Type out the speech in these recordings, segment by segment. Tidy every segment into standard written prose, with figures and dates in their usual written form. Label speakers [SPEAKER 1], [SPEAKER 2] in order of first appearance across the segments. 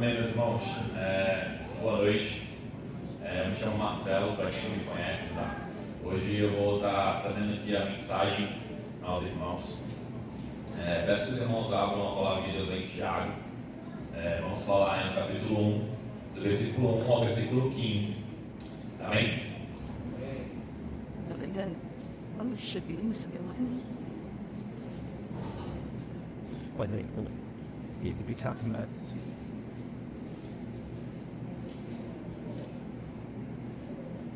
[SPEAKER 1] Amém, meus irmãos. Boa noite. Me chamo Marcelo, para quem não me conhece, tá? Hoje eu vou estar trazendo aqui a mensagem aos irmãos. Peço que os irmãos abram a palavra de Deus em Tiago. Vamos falar em capítulo 1, do versículo 1 ao versículo 15. Amém?
[SPEAKER 2] Vamos seguir isso, what they need to be talking about.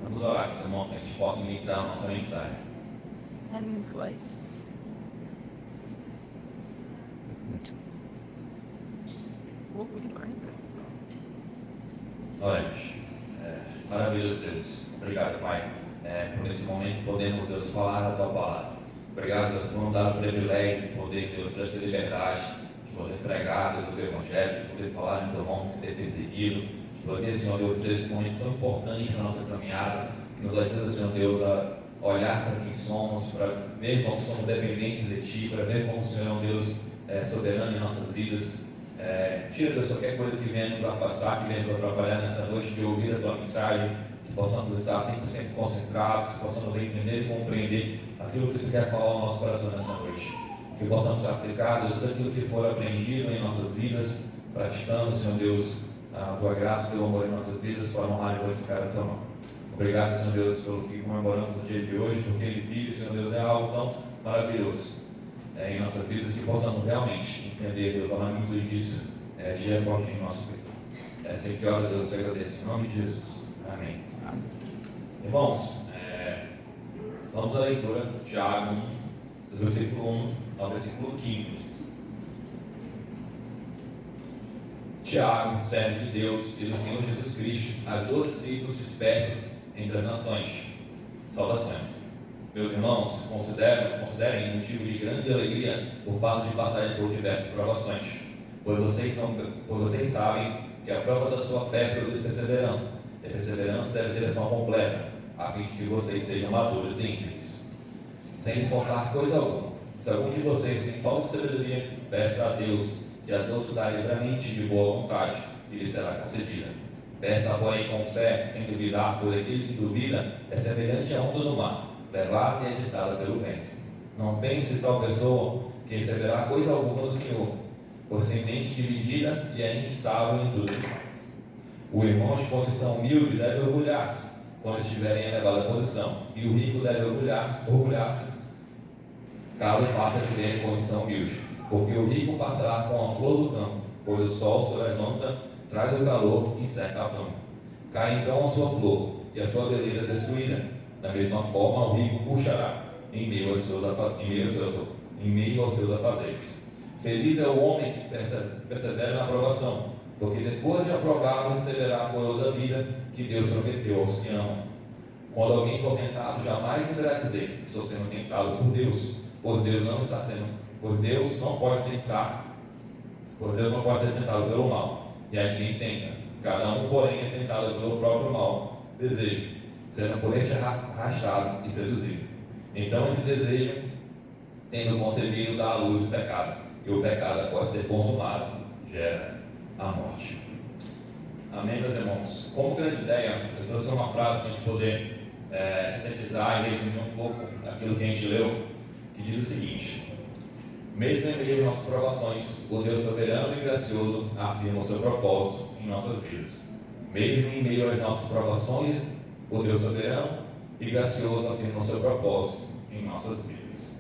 [SPEAKER 1] Vamos orar, que os irmãos, que a gente possa iniciar a nossa mensagem.
[SPEAKER 2] And play. What we can learn.
[SPEAKER 1] Oremos. Maravilhoso Deus. Obrigado, Pai, por esse momento podemos, Deus, falar a Tua palavra. Obrigado, Deus, por nos dar o privilégio de poder, Deus, ter essa liberdade, de poder pregar, Deus, o Teu Evangelho, de poder falar em Teu nome sem ser perseguido, de poder, Senhor Deus, ter esse momento tão importante para a nossa caminhada, que nos ajuda, Senhor Deus, a olhar para quem somos, para ver como somos dependentes de Ti, para ver como o Senhor é um Deus soberano em nossas vidas. Tira, Deus, qualquer coisa que venha nos afastar, que venha nos atrapalhar nessa noite de ouvir a Tua mensagem, que possamos estar 100% concentrados, que possamos entender e compreender aquilo que Tu quer falar ao nosso coração nessa noite, que possamos aplicar, Deus, tudo aquilo que for aprendido em nossas vidas, praticando, Senhor Deus, a Tua graça e o Teu amor em nossas vidas, para honrar e glorificar o Teu nome. Obrigado, Senhor Deus, pelo que comemoramos no dia de hoje, porque Ele vive, Senhor Deus, é algo tão maravilhoso em nossas vidas, que possamos realmente entender, Deus, falar muito disso, dia após dia em nosso vida. Sempre que ora, Deus, eu te agradeço, em nome de Jesus. Amém. Irmãos, vamos à leitura de Tiago, do versículo 1 ao versículo 15. Tiago, servo de Deus e do Senhor Jesus Cristo, a 12 tribos de espécies entre as nações. Saudações. Meus irmãos, considerem motivo de grande alegria o fato de passarem por diversas provações, pois vocês sabem que a prova da sua fé produz perseverança, e a perseverança deve ter ação completa, a fim de que vocês sejam maduros e íntegros, sem lhes faltar coisa alguma. Se algum de vocês tem falta de sabedoria, peça a Deus, que a todos dá livremente de boa vontade, e lhe será concedida. Peça, porém, com fé, sem duvidar, pois aquele que duvida é semelhante à onda do mar, levada e agitada pelo vento. Não pense tal pessoa que receberá coisa alguma do Senhor, por sem mente dividida e é instável em tudo que faz. O irmão de condição humilde deve orgulhar-se quando estiver em elevada posição, e o rico deve orgulhar-se caso faça viver em condição humilde, porque o rico passará com a flor do campo, pois o sol se levanta, traz o calor e seca a planta. Cai então a sua flor e a sua beleza é destruída. Da mesma forma, o rico puxará em meio aos seus afazeres. Feliz é o homem que persevera na aprovação, porque depois de aprovado receberá a coroa da vida que Deus prometeu aos que amam. Quando alguém for tentado, jamais deverá dizer: estou sendo tentado por Deus, pois Deus não pode ser tentado pelo mal, e a ninguém tenta. Cada um, porém, é tentado pelo próprio mal desejo, sendo por este arrastado e seduzido. Então esse desejo, tendo concebido, dá à luz o pecado, e o pecado, após ser consumado, gera a morte. Amém, meus irmãos? Como grande ideia, eu trouxe uma frase para a gente poder sintetizar e resumir um pouco aquilo que a gente leu, que diz o seguinte: mesmo em meio às nossas provações, o Deus soberano e gracioso afirma o seu propósito em nossas vidas. Mesmo em meio às nossas provações, o Deus soberano e gracioso afirma o seu propósito em nossas vidas.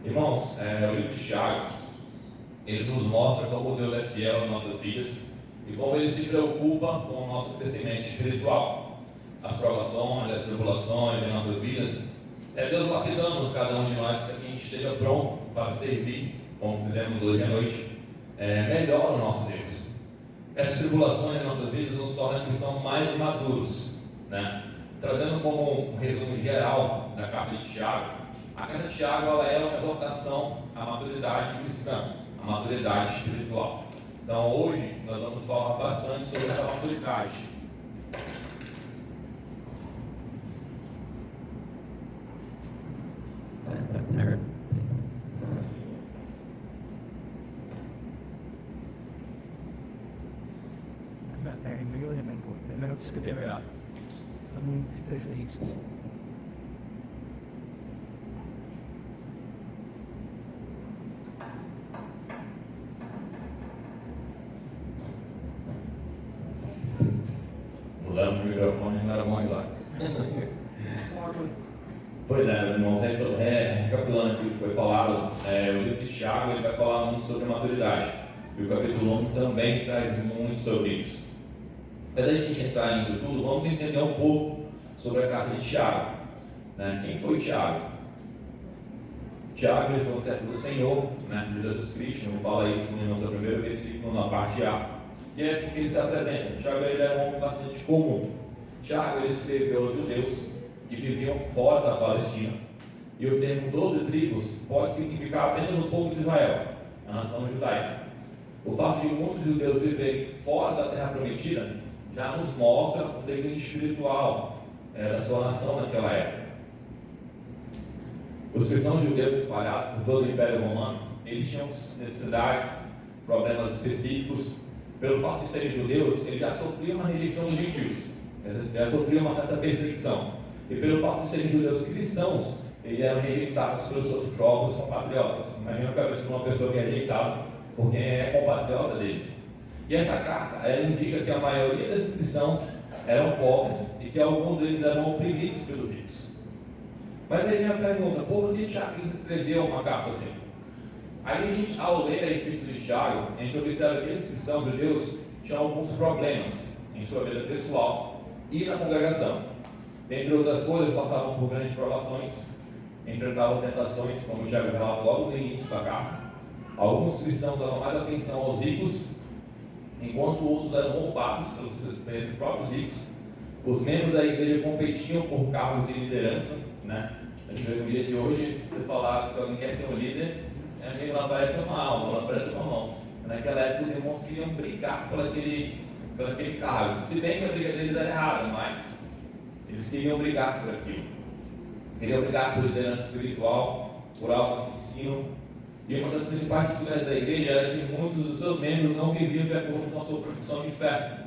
[SPEAKER 1] Irmãos, o livro de Tiago, ele nos mostra como Deus é fiel em nossas vidas e como Ele se preocupa com o nosso crescimento espiritual. As provações, as tribulações em nossas vidas, é Deus lapidando cada um de nós para que a gente esteja pronto para servir, como fizemos hoje à noite, melhor o nosso Deus. Essas tribulações em nossas vidas nos tornam cristãos mais maduros, né? Trazendo como um resumo geral da carta de Tiago, a carta de Tiago ela é uma exortação à maturidade cristã, à maturidade espiritual. Então hoje nós vamos falar bastante sobre essa maturidade.
[SPEAKER 2] antes que deverá. Estamos de preferências.
[SPEAKER 1] Mudando o microfone não era bom ir lá. Pois é, meus irmãos, recapitulando aquilo que foi falado, o livro de Tiago ele vai falar muito sobre maturidade. E o capítulo 1 também traz muito sobre isso. Mas a gente entrar nisso tudo, vamos entender um pouco sobre a carta de Tiago. Né? Quem foi Tiago? Tiago ele foi um servo do Senhor, né? De Jesus Cristo, não fala isso no nosso primeiro versículo, na parte A. E é assim que ele se apresenta. Tiago ele é um homem bastante comum. Tiago ele escreveu aos judeus que viviam fora da Palestina. E o termo 12 tribos pode significar apenas o povo de Israel, a nação judaica. O fato de muitos judeus viverem fora da terra prometida já nos mostra o declínio espiritual da sua nação naquela época. Os cristãos judeus espalhados por todo o Império Romano, eles tinham necessidades, problemas específicos. Pelo fato de serem judeus, eles já sofriam uma rejeição dos gentios, já sofriam uma certa perseguição. E pelo fato de serem judeus cristãos, eles eram rejeitados pelos seus próprios compatriotas. Imagina a cabeça de uma pessoa que é rejeitada por quem é compatriota deles. E essa carta, ela indica que a maioria desses cristãos eram pobres e que alguns deles eram oprimidos pelos ricos. Mas aí vem a pergunta, por que Tiago escreveu uma carta assim? Aí a gente, ao ler a Epístola de Tiago, a gente observa que aqueles cristãos judeus tinham alguns problemas em sua vida pessoal e na congregação. Dentre outras coisas, passavam por grandes provações, enfrentavam tentações, como o Tiago relata logo no início da carta. Alguns cristãos davam mais atenção aos ricos, enquanto outros eram roubados pelos próprios ricos. Os membros da igreja competiam por cargos de liderança, né? No dia de hoje, você falar que alguém quer ser um líder, ela parece uma alma, ela parece uma mão. Naquela época, os irmãos queriam brigar por aquele cargo. Se bem que a briga deles era errada, mas eles queriam brigar por aquilo. Queriam brigar por liderança espiritual, por algo que ensino. E uma das principais dificuldades da igreja era que muitos dos seus membros não viviam de acordo com a sua profissão de fé.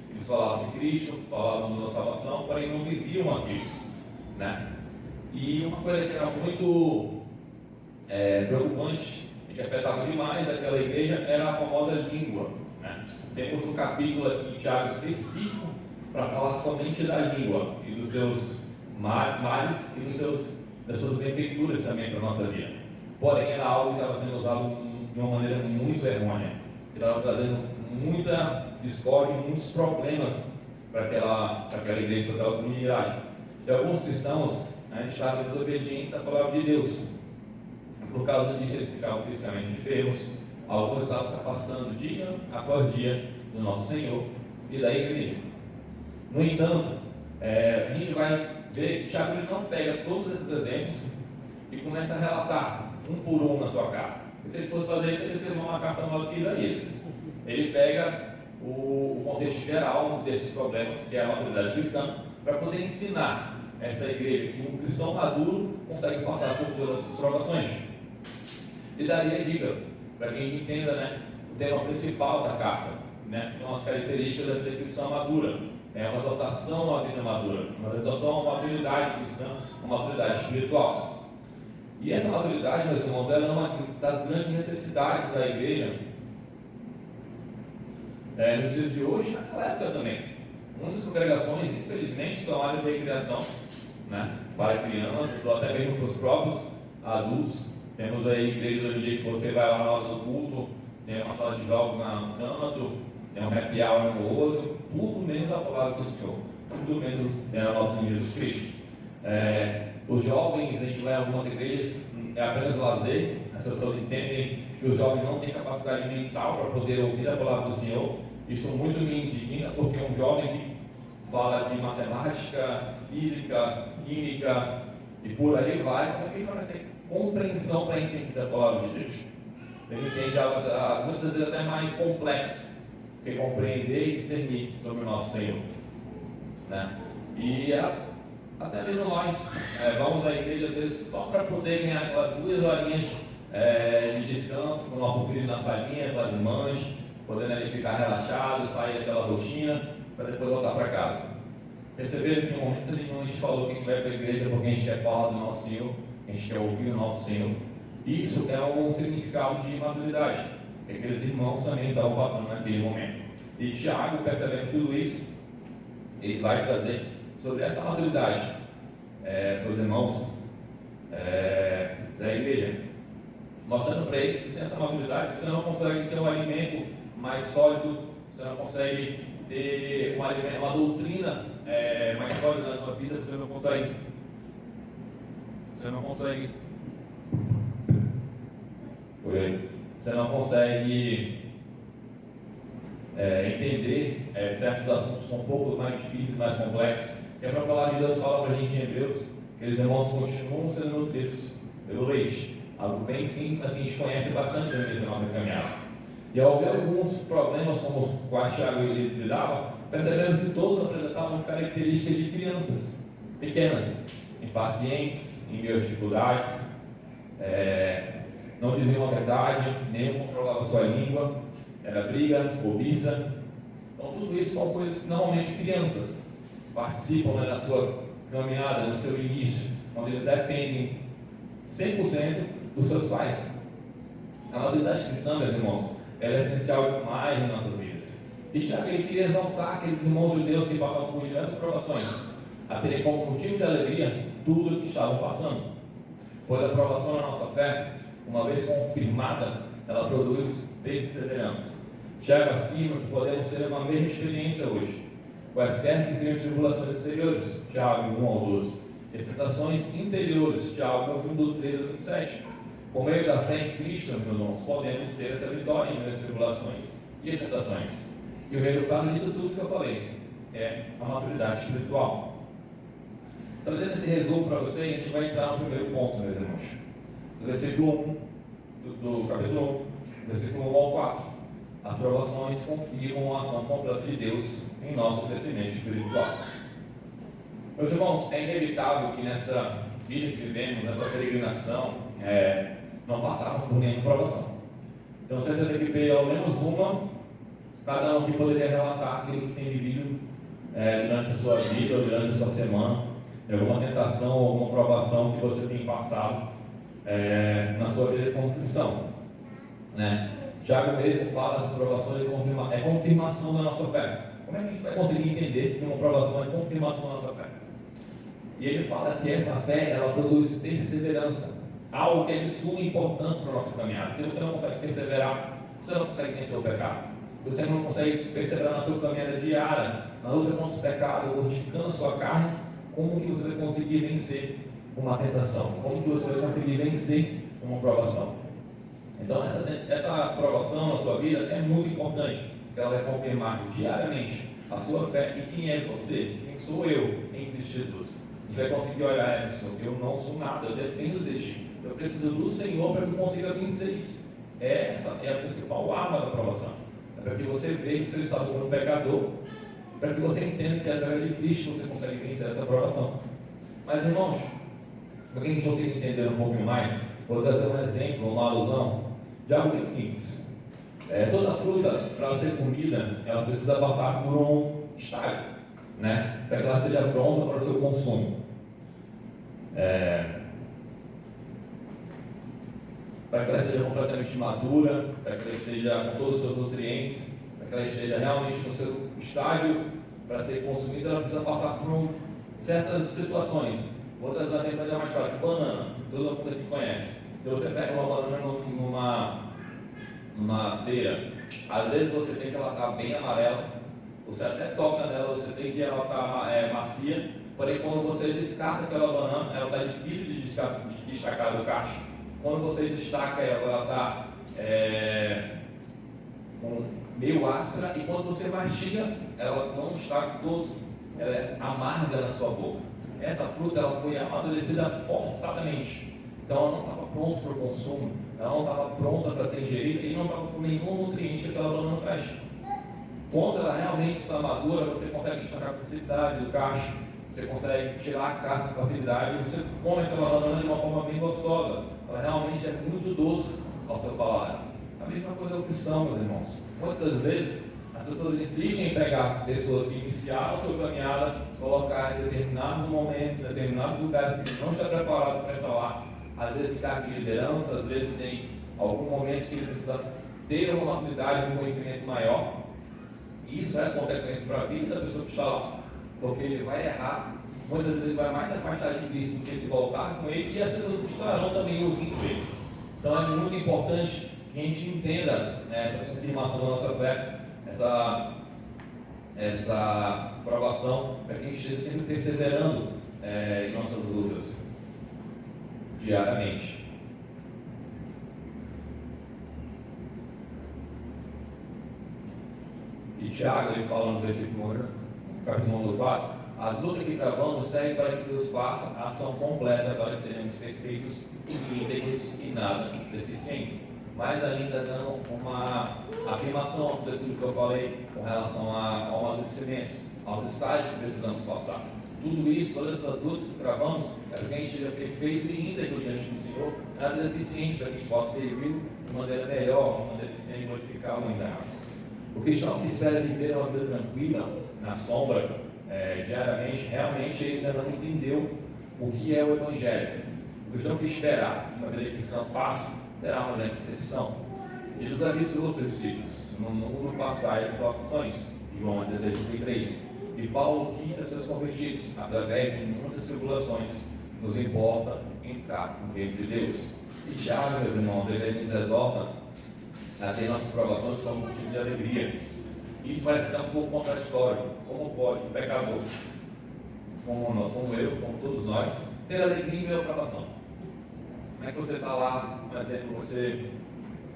[SPEAKER 1] Eles falavam de Cristo, falavam da salvação, porém não viviam aquilo. Né? E uma coisa que era muito preocupante e que afetava demais aquela igreja era a famosa língua. Né? Temos um capítulo aqui de Tiago específico para falar somente da língua e dos seus males e das suas benfeituras também para a nossa vida. Porém, era algo que estava sendo usado de uma maneira muito errônea, que estava trazendo muita discórdia e muitos problemas para aquela igreja, para aquela comunidade. E alguns cristãos estavam desobedientes à palavra de Deus. Por causa disso, eles ficavam fisicamente enfermos. Alguns estavam se afastando dia após dia do nosso Senhor e da igreja. No entanto, a gente vai ver que Tiago não pega todos esses exemplos e começa a relatar um por um na sua carta. Se ele fosse fazer isso, ele escreveu uma carta nova que era esse. Ele pega o contexto geral desses problemas, que é a maturidade cristã, para poder ensinar essa igreja que um cristão maduro consegue passar por todas essas provações. E daria dica para que a gente entenda, né, o tema principal da carta, né, que são as características da vida cristã madura. É uma dotação à vida madura, uma dotação a uma maturidade cristã, uma maturidade espiritual. E essa maturidade, meus irmãos, ela é uma das grandes necessidades da igreja nos dias de hoje, naquela época também. Muitas congregações, infelizmente, são áreas de recreação, né, para crianças, ou até mesmo para os próprios adultos. Temos aí igrejas hoje em dia que você vai lá na hora do culto, tem uma sala de jogos no canto, tem um happy hour no outro, tudo menos a palavra do Senhor, tudo menos o nosso Senhor Jesus Cristo. Os jovens, a gente vai em algumas igrejas, é apenas lazer, as pessoas entendem que os jovens não têm capacidade mental para poder ouvir a palavra do Senhor. Isso muito me indigna, porque um jovem que fala de matemática, física, química e por aí vai, como é que ele vai ter compreensão para entender a palavra de Deus? Ele entende algo muitas vezes até mais complexo que compreender e discernir sobre o nosso Senhor. Né? E até mesmo nós vamos à igreja às vezes só para poder ganhar aquelas 2 horinhas de descanso com o nosso filho na salinha, com as irmãs, podendo ele ficar relaxado, sair daquela rotina, para depois voltar para casa. Perceberam que em momento nenhum a gente falou que a gente vai para a igreja porque a gente quer falar do nosso Senhor, a gente quer ouvir o nosso Senhor. Isso é um significado de maturidade, que aqueles irmãos também estavam passando naquele momento. E Tiago, percebendo tudo isso, ele vai trazer sobre essa maturidade para os irmãos da igreja, mostrando para eles que sem essa maturidade você não consegue ter um alimento mais sólido, você não consegue ter um alimento, uma doutrina mais sólida na sua vida, você não consegue entender certos assuntos com um pouco mais difíceis, mais complexos. E a própria palavra de Deus fala para a gente em Hebreus que aqueles irmãos continuam sendo nutridos pelo leite, algo bem simples, mas que a gente conhece bastante nessa nossa caminhada. E ao ver alguns problemas como os quais Tiago lidava, percebemos que todos apresentavam as características de crianças pequenas, impacientes, em meio a dificuldades, não diziam a verdade, nem controlavam sua língua, era briga, cobiça. Então tudo isso são coisas que normalmente crianças participam da sua caminhada, no seu início, onde eles dependem 100% dos seus pais. A maturidade cristã, meus irmãos, ela é essencial demais nas nossas vidas. E Tiago queria exaltar aqueles irmãos de Deus que passavam por diversas provações, a terem como motivo de alegria tudo o que estavam passando. Pois a provação da nossa fé, uma vez confirmada, ela produz perseverança. Tiago afirma que podemos ter uma mesma experiência hoje, quaisquer que sejam tribulações exteriores, Tiago 1 ao 12, e tentações interiores, Tiago 1 do 13 ao 27. Por meio da fé em Cristo, meus irmãos, podemos ter essa vitória nas tribulações e as tentações. E o resultado disso tudo que eu falei é a maturidade espiritual. Trazendo esse resumo para você, a gente vai entrar no primeiro ponto, meus irmãos. Do versículo 1, do capítulo 1, versículo 1 ao 4. As provações confirmam a ação completa de Deus em nosso crescimento espiritual. Meus irmãos, é inevitável que nessa vida que vivemos, nessa peregrinação, não passarmos por nenhuma provação. Então, você tem que ter ao menos uma, cada um que poderia relatar aquilo que tem vivido durante a sua vida, durante a sua semana, alguma tentação ou alguma provação que você tem passado na sua vida como cristão. Tiago mesmo fala dessas provações é confirmação da nossa fé. Como é que a gente vai conseguir entender que uma provação é confirmação da nossa fé? E ele fala que essa fé, ela produz perseverança, algo que é de suma importância para a nossa caminhada. Se você não consegue perseverar, você não consegue vencer o pecado. Se você não consegue perseverar na sua caminhada diária, na luta contra o pecado, mortificando a sua carne, como que você vai conseguir vencer uma tentação? Como que você vai conseguir vencer uma provação? Então, essa provação na sua vida é muito importante, porque ela vai confirmar diariamente a sua fé e quem é você, quem sou eu em Cristo Jesus. A gente vai conseguir olhar isso. Eu não sou nada, eu dependo de ti. Eu preciso do Senhor para que eu consiga vencer isso. Essa é a principal arma da provação. É para que você veja que seu estado como um pecador, para que você entenda que através de Cristo você consegue vencer essa provação. Mas, irmãos, para que a gente consiga entender um pouquinho mais, vou trazer um exemplo, uma alusão de algo bem simples. Toda fruta, para ela ser comida, ela precisa passar por um estágio, para que ela seja pronta para o seu consumo. Para que ela seja completamente madura, para que ela esteja com todos os seus nutrientes, para que ela esteja realmente no seu estágio para ser consumida, ela precisa passar por certas situações. Vou trazer um exemplo mais fácil. Banana, todo mundo aqui conhece. Se você pega uma banana numa feira, às vezes você tem que ela estar bem amarela, você até toca nela, você tem que ela estar macia, porém quando você descasca aquela banana, ela está difícil de destacar do cacho. Quando você destaca ela está meio áspera, e quando você mastiga, ela não está doce, ela é amarga na sua boca. Essa fruta ela foi amadurecida forçadamente, então ela não estava pronta para o consumo, ela não estava pronta para ser ingerida e não estava com nenhum nutriente que aquela banana traz. Quando ela realmente está madura, você consegue destacar com facilidade do cacho, você consegue tirar a casca com facilidade e você come aquela banana de uma forma bem gostosa. Ela realmente é muito doce ao seu paladar. A mesma coisa é o cristão, meus irmãos. Muitas vezes As pessoas insistem em pegar pessoas que iniciaram a sua caminhada, colocar em determinados momentos, em determinados lugares que não está preparado para falar, às vezes cargo de liderança, às vezes em algum momento que ele precisa ter uma maturidade, um conhecimento maior. E isso traz consequências para a vida da pessoa que está lá, porque ele vai errar, muitas vezes ele vai mais se afastar de Cristo do que se voltar com ele, e as pessoas estarão também ouvindo ele. Então é muito importante que a gente entenda, né, essa confirmação da nossa fé, essa provação, para que a gente esteja sempre perseverando em nossas lutas, diariamente. E Tiago, ele fala no versículo 1, capítulo 4, as lutas que travamos servem para que Deus faça a ação completa, para que sejamos perfeitos, íntegros e nada deficientes. Mais ainda dando uma afirmação daquilo que eu falei com relação ao amadurecimento, aos estágios que precisamos passar. Tudo isso, todas essas lutas que travamos, é para que a gente seja perfeito e íntegro diante do Senhor, nada deficiente, para que a gente possa servir de maneira melhor, de maneira que tenha de modificar o mundo. O cristão que espera viver uma vida tranquila, na sombra, diariamente, realmente ele ainda não entendeu o que é o Evangelho. O cristão que esperar uma vida cristã fácil, terá uma grande decepção. Jesus avisou os seus discípulos, no mundo passar de provações, João 16:33. E Paulo disse a seus convertidos, através de muitas tribulações, nos importa entrar no reino de Deus. E Tiago, meus irmãos, ele nos exorta a ter nossas provações como motivo de alegria. Isso parece estar um pouco contraditório. Como pode um pecador, como eu, como todos nós, ter alegria em meio à provação? Como é que você está lá, por exemplo, você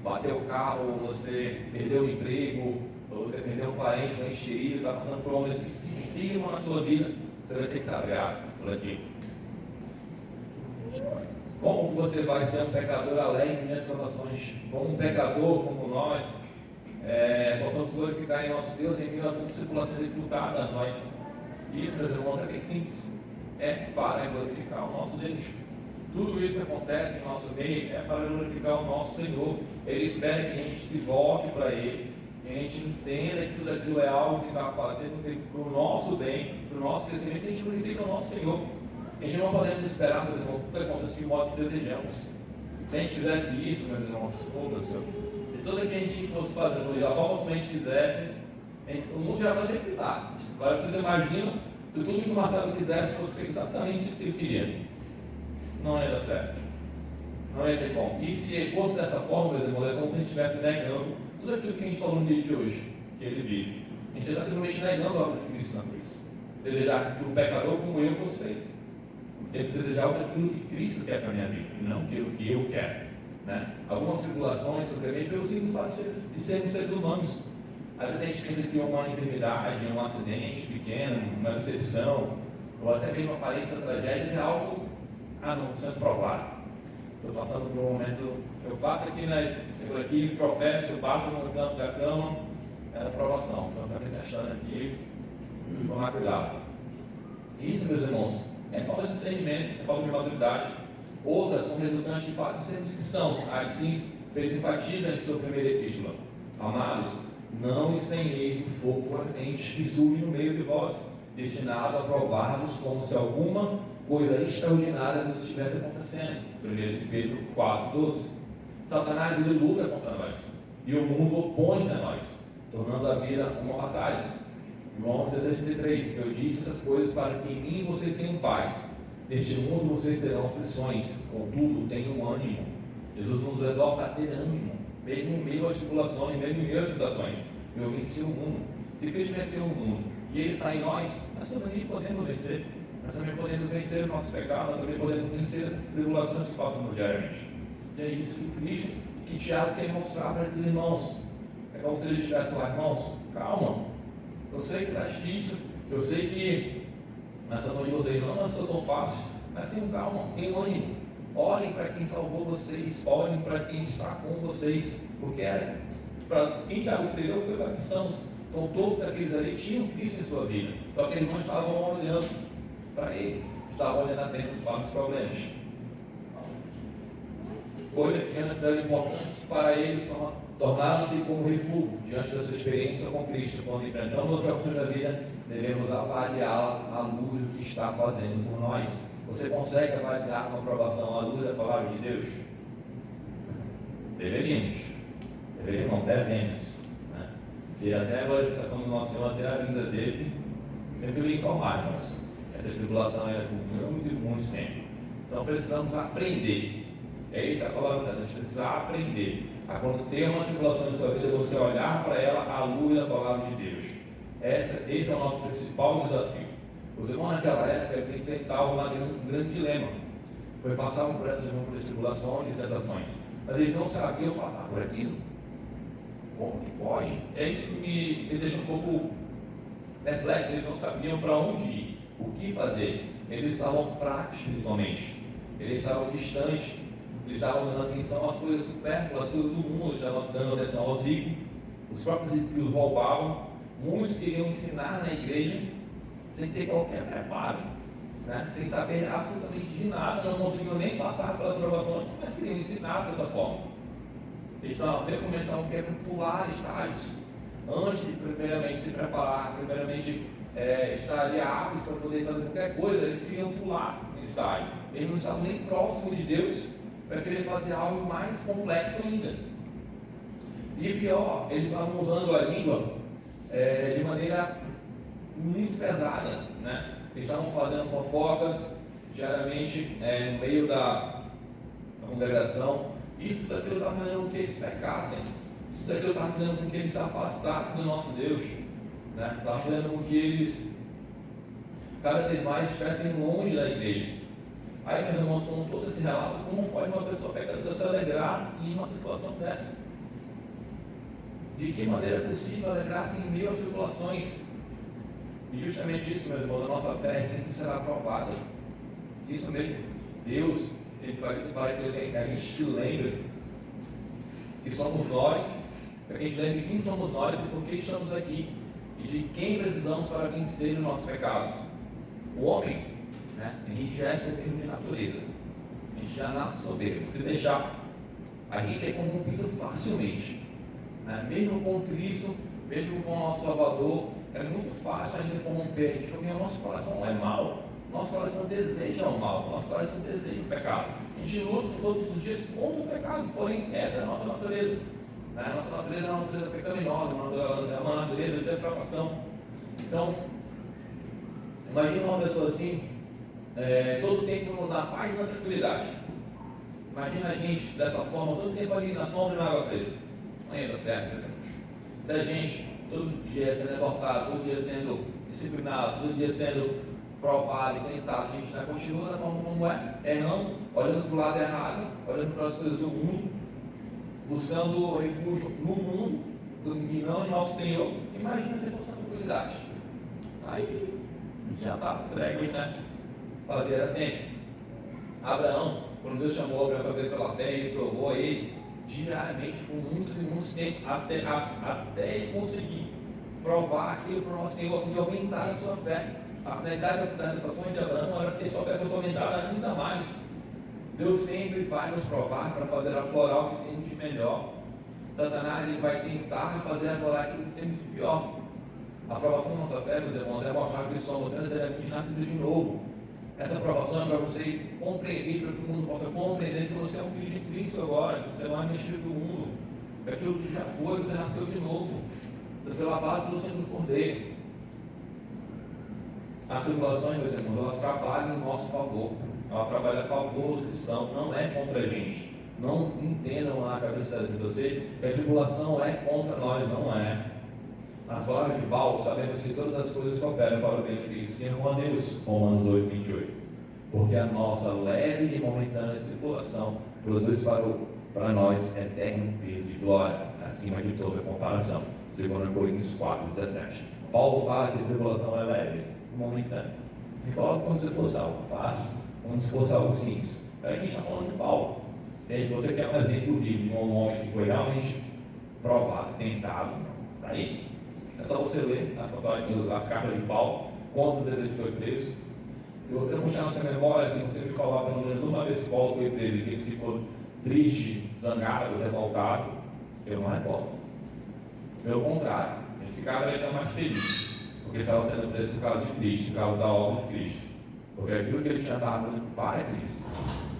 [SPEAKER 1] bateu o carro, ou você perdeu o emprego, ou você perdeu um parente, um enxerido, está passando por um momento dificílimo na sua vida, você vai ter que estar grato por aquilo. Como você vai ser um pecador alegre em minhas provações? Como um pecador como nós, possamos glorificar em nosso Deus em meio a toda circulação dificultada a nós. Isso, meus irmãos, é bem simples. É para glorificar o nosso Deus. Tudo isso que acontece em nosso meio é para glorificar o nosso Senhor. Ele espera que a gente se volte para Ele, que a gente entenda que tudo aquilo é algo que está fazendo para o nosso bem, para o nosso crescimento, que a gente glorifica o nosso Senhor. A gente não podemos esperar, meus irmãos, tudo aconteça de modo que desejamos. Se a gente fizesse isso, meus irmãos, se tudo que a gente fosse fazer da forma como a gente quisesse, o mundo já vai ter que estar. Agora você imagina se tudo que o Marcelo quisesse fosse feito exatamente o que ele queria. Não ia dar certo. Não ia ter como. E se fosse dessa forma, meus irmãos, é como se a gente estivesse negando tudo aquilo que a gente falou no dia de hoje, que ele vive. A gente está simplesmente negando a obra de Cristo na cruz. Desejar que o pecador como eu fosse feito. Tem que desejar aquilo que Cristo quer para a minha vida, e não aquilo que eu quero. Né? Algumas tribulações sobreviêm pelo simples fato de sermos seres humanos. Às vezes a gente pensa que uma enfermidade, um acidente pequeno, uma decepção, ou até mesmo uma aparência tragédia, é algo não sendo provado. Estou passando por um momento, eu passo aqui aqui, tropeço, eu bato no canto da cama, é a provação. Só para me testando aqui, tomar cuidado. Isso, meus irmãos, é falta de discernimento, é falta de maturidade. Outras são resultantes de fato de sermos cristãos. Aí sim, Pedro enfatiza em sua primeira epístola: amados, não estranheis o fogo ardente que surge no meio de vós, destinado a provar-vos como se alguma coisa extraordinária nos estivesse acontecendo. 1 Pedro 4:12. Satanás, ele luta contra nós, e o mundo opõe-se a nós, tornando a vida uma batalha. João 16:33. Eu disse essas coisas para que em mim vocês tenham paz. Neste mundo vocês terão aflições, contudo tenham ânimo. Jesus nos exorta a ter ânimo, mesmo em meio às tribulações, mesmo em meio às tentações. Eu venci o mundo. Se Cristo venceu o mundo e Ele está em nós também podemos vencer. Nós também podemos vencer os nossos pecados, nós também podemos vencer as tribulações que passamos diariamente. E é isso que Cristo, que Tiago quer mostrar para esses irmãos. É como se ele estivesse lá, irmãos, calma. Eu sei que está difícil, eu sei que na situação de vocês não é uma situação fácil, mas tenham calma, tenham ânimo. Olhem para quem salvou vocês, olhem para quem está com vocês, porque para quem já os treinou foi para cristãos. Então todos aqueles ali tinham Cristo em sua vida, só que eles não estavam olhando para Ele, estavam olhando apenas para os problemas. coisas que antes eram importantes para eles tornaram-se como refúgio diante da sua experiência com Cristo. Quando enfrentamos outras opções da vida, devemos avaliá-las à luz do que está fazendo por nós. Você consegue avaliar uma aprovação à luz da palavra de Deus? Deveríamos. Não devemos. Né? E até a glorificação do nosso Senhor, até a vinda dele, sempre lhe informarmos. Essa tribulação é por muito tempo. Então precisamos aprender. É isso a palavra, a gente precisa aprender. A quando tem uma tribulação na sua vida, você olhar para ela à luz da palavra de Deus. Esse é o nosso principal desafio. Os irmãos naquela época enfrentavam um grande dilema. Pois passavam por essas tribulações e tentações. Mas eles não sabiam passar por aquilo. Como que pode? É isso que me deixa um pouco perplexo. Eles não sabiam para onde ir, o que fazer. Eles estavam fracos espiritualmente. Eles estavam distantes. Eles estavam dando atenção às coisas supérfluas, às coisas do mundo. Eles estavam dando atenção aos ricos. Os próprios ímpios roubavam. Muitos queriam ensinar na igreja sem ter qualquer preparo, né? Sem saber absolutamente de nada, não conseguiam nem passar pelas provações, mas queriam ensinar dessa forma. Eles estavam vendo como eles estavam querendo pular estágios, antes de primeiramente se preparar, primeiramente estar ali aptos para poder fazer qualquer coisa, eles queriam pular no estágio. Eles não estavam nem próximos de Deus para querer fazer algo mais complexo ainda. E pior, eles estavam usando a língua de maneira muito pesada, né? Eles estavam fazendo fofocas diariamente no meio da congregação. Isso tudo aquilo estava fazendo com que eles pecassem. Isso tudo aquilo estava fazendo com que eles se afastassem do nosso Deus, né? Estava fazendo com que eles cada vez mais estivessem longe da igreja. Aí, meus irmãos, com todo esse relato, como pode uma pessoa pecadora se alegrar em uma situação dessa? De que maneira é possível alegrar-se em meio a tribulações? E justamente isso, meus irmãos, a nossa fé sempre será provada. Isso mesmo. Deus, Ele faz isso para que a gente se lembre que somos nós, para que a gente lembre quem somos nós e por que estamos aqui, e de quem precisamos para vencer os nossos pecados. O homem, né, a gente já é soberbo de natureza, a gente já nasce soberbo. Se deixar, a gente é corrompido facilmente. Mesmo com Cristo, mesmo com o nosso Salvador, é muito fácil a gente corromper a gente, porque o nosso coração é mau, nosso coração deseja o mal, nosso coração deseja o pecado. A gente luta todos os dias contra o pecado, porém essa é a nossa natureza. A nossa natureza é uma natureza pecaminosa, é uma natureza de depravação. Então, imagina uma pessoa assim, todo o tempo na paz e na tranquilidade. Imagina a gente dessa forma, todo o tempo ali na sombra e na água fresca. Não ia dar certo, por exemplo. Se a gente todo dia sendo exortado, todo dia sendo disciplinado, todo dia sendo provado e tentado, a gente continua da forma como errando, olhando para o lado errado, olhando para as coisas do mundo, buscando refúgio no mundo e não em nosso Senhor. Imagina se fosse a possibilidade. Aí já está entregue, né? Fazia tempo. Abraão, quando Deus chamou Abraão para ver pela fé, ele provou a ele diariamente, por muitos e muitos tempos, até ele conseguir provar aquilo para o nosso Senhor, e aumentar a sua fé. A finalidade das situações de Abraão era que sua fé fosse aumentada ainda mais. Deus sempre vai nos provar para fazer aflorar o que tem de melhor. Satanás ele vai tentar fazer aflorar aquilo que tem de pior. A aprovação da nossa fé, meus irmãos, é mostrar que somos verdadeiramente nascidos de novo. Essa aprovação é para você compreender, para que o mundo possa compreender que você é um filho de Cristo agora, que você não é mexido do mundo, que aquilo que já foi, você nasceu de novo, você foi lavado pelo sangue do Cordeiro. As tribulações, meus irmãos, elas trabalham em nosso favor, elas trabalham a favor do cristão, não é contra a gente. Não entendam na cabeça de vocês que a tribulação é contra nós, não é. Nas palavras de Paulo, sabemos que todas as coisas cooperam para o bem daqueles que amam a Deus, Romanos 8, 28. Porque a nossa leve e momentânea tribulação produz para nós eterno peso de glória, acima de toda comparação. 2 Coríntios 4, 17. Paulo fala que a tribulação é leve e momentânea. E coloca como se fosse algo fácil, como se fosse algo simples. Aí a gente está falando de Paulo. E aí você quer um exemplo de um homem que foi realmente provado, tentado, está aí. É só você ler as cartas de Paulo, quantas vezes ele foi preso. Se você não puxar na sua memória, que você me falar pelo menos uma vez que Paulo foi preso, que ele ficou triste, zangado, revoltado, eu não revolto. Pelo contrário, esse cara ainda mais feliz, porque ele estava sendo preso por causa de Cristo, por causa da obra de Cristo, porque aquilo que ele tinha estado fazendo para Cristo.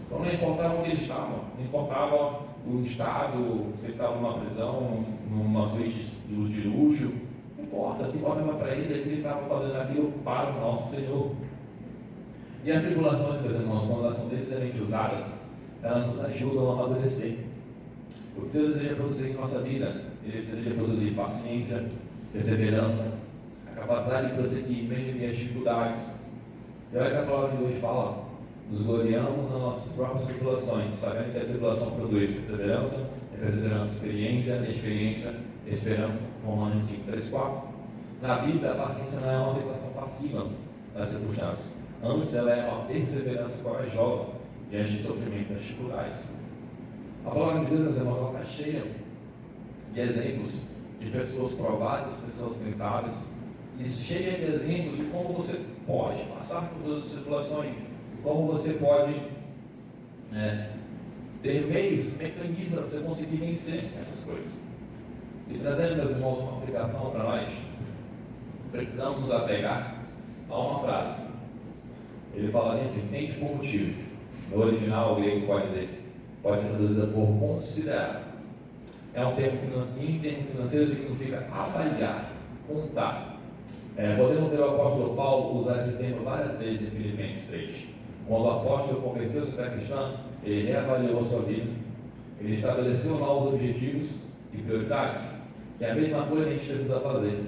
[SPEAKER 1] Então não importava onde ele estava, não importava o estado, se ele estava numa prisão, numa suíte de luxo, não importa, o que importava para ele é que ele estava fazendo aquilo para o nosso Senhor. E as tribulações, meus irmãos, quando elas são devidamente usadas, elas nos ajudam a amadurecer. O que Deus deseja produzir em nossa vida, Ele deseja produzir paciência, perseverança, a capacidade de prosseguir em meio às dificuldades. E olha que a palavra de Deus fala: nos gloriamos nas nossas próprias tribulações, sabendo que a tribulação produz perseverança, a perseverança, experiência, a experiência, esperança. Romanos 5, 3, 4. Na Bíblia, a paciência não é uma aceitação passiva das circunstâncias. Antes, ela é uma perseverança corajosa diante de sofrimento das dificuldades. A palavra de Deus, meus irmãos, ela está cheia de exemplos de pessoas provadas, pessoas tentadas, e cheia de exemplos de como você pode passar por todas as situações, como você pode ter meios, mecanismos para você conseguir vencer essas coisas. E trazendo, meus irmãos, uma aplicação para nós, precisamos nos apegar a uma frase. Ele fala assim: tente por motivo. No original, o grego pode ser traduzida por considerar. É um termo financeiro, significa avaliar, contar. Podemos ver o apóstolo Paulo usar esse termo várias vezes em Filipenses 3. Quando o apóstolo converteu-se para cristão, ele reavaliou a sua vida, ele estabeleceu novos objetivos e prioridades. E a mesma coisa a gente precisa fazer.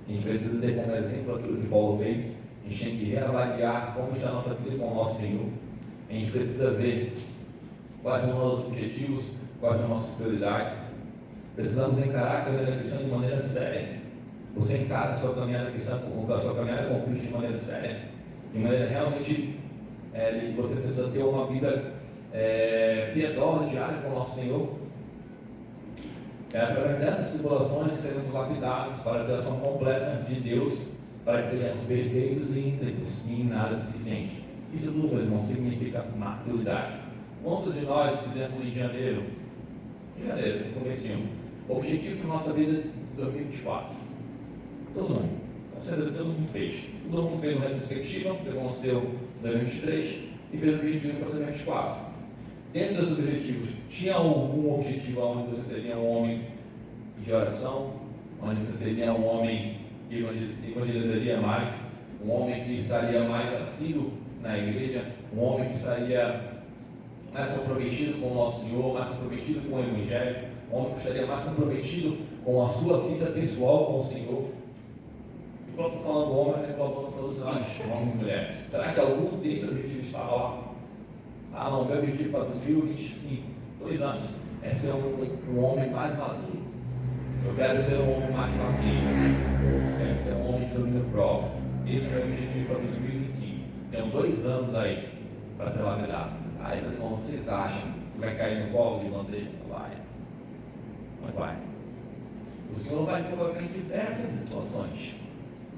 [SPEAKER 1] A gente precisa ter como exemplo aquilo que Paulo fez. A gente tem que reavaliar como está a nossa vida com o nosso Senhor. A gente precisa ver quais são os nossos objetivos, quais são as nossas prioridades. Precisamos encarar a caminhada cristã de maneira séria. Você encara a sua caminhada cristã, a sua caminhada com Cristo de maneira séria, de maneira realmente você precisa ter uma vida piedosa, diária com o nosso Senhor. É através dessas tribulações que seremos lapidados para a criação completa de Deus, para que sejamos perfeitos e íntegros e em nada deficientes. Isso tudo, meus irmãos, significa maturidade. Quantos de nós fizemos em janeiro, no comecinho, o objetivo da nossa vida de 2024? Todo mundo. Com certeza todo mundo fez. Todo mundo fez uma retrospectiva, pegou o seu 2023 e fez um objetivo para 2024. Dentro dos objetivos, tinha algum objetivo onde você seria um homem de oração, onde você seria um homem que evangelizaria mais, um homem que estaria mais assíduo na igreja, um homem que estaria mais comprometido com o nosso Senhor, mais comprometido com o Evangelho, um homem que estaria mais comprometido com a sua vida pessoal com o Senhor? E quando estou falando homem, eu estou falando todos nós, homens e mulheres. Será que algum desses objetivos estava lá? Ah, não, meu objetivo para 2025, 2 anos, é ser um homem mais maduro. Eu quero ser um homem mais paciente. Eu quero ser um homem de domínio próprio. Esse é o meu objetivo para 2025. Tenho 2 anos aí para ser lapidado. Aí, meus irmãos, vocês acham que vai cair no colo de bandeja? Vai. Não vai. O Senhor vai colocar em diversas situações,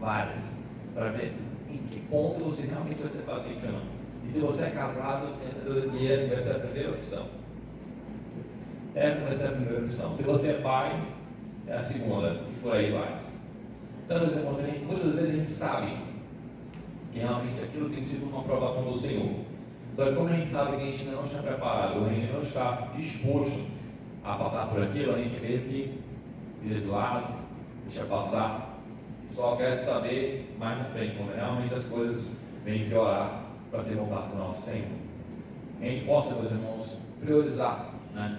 [SPEAKER 1] várias, para ver em que ponto você realmente vai ser paciente ou não. E se você é casado, tenha certeza que essa vai ser a primeira opção. Essa vai ser a primeira opção. Se você é pai, é a segunda, e por aí vai. Então, meus irmãos, muitas vezes a gente sabe que realmente aquilo tem sido uma aprovação do Senhor. Só que como a gente sabe que a gente ainda não está preparado, a gente não está disposto a passar por aquilo, a gente meio que vira do lado, deixa passar, só quer saber mais na frente, quando realmente as coisas vêm piorar para se voltar para o nosso Senhor. A gente possa, meus irmãos, priorizar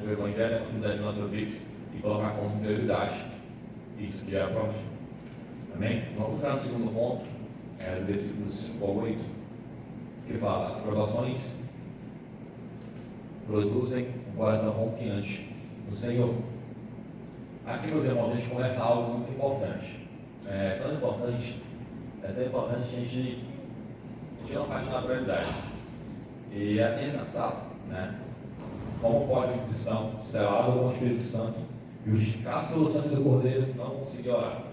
[SPEAKER 1] o Evangelho, a comunidade de nossas vidas e colocar como prioridade isso que é a próxima. Amém? Vamos entrar no segundo ponto, do versículo 5 ao 8, que fala: as provações produzem um coração confiante no Senhor. Aqui, meus irmãos, a gente começa algo muito importante. É tão importante que a gente não faz de naturalidade. E é até engraçado, como pode um cristão selado com o Espírito Santo, justificado pelo sangue do Cordeiro, não conseguir orar?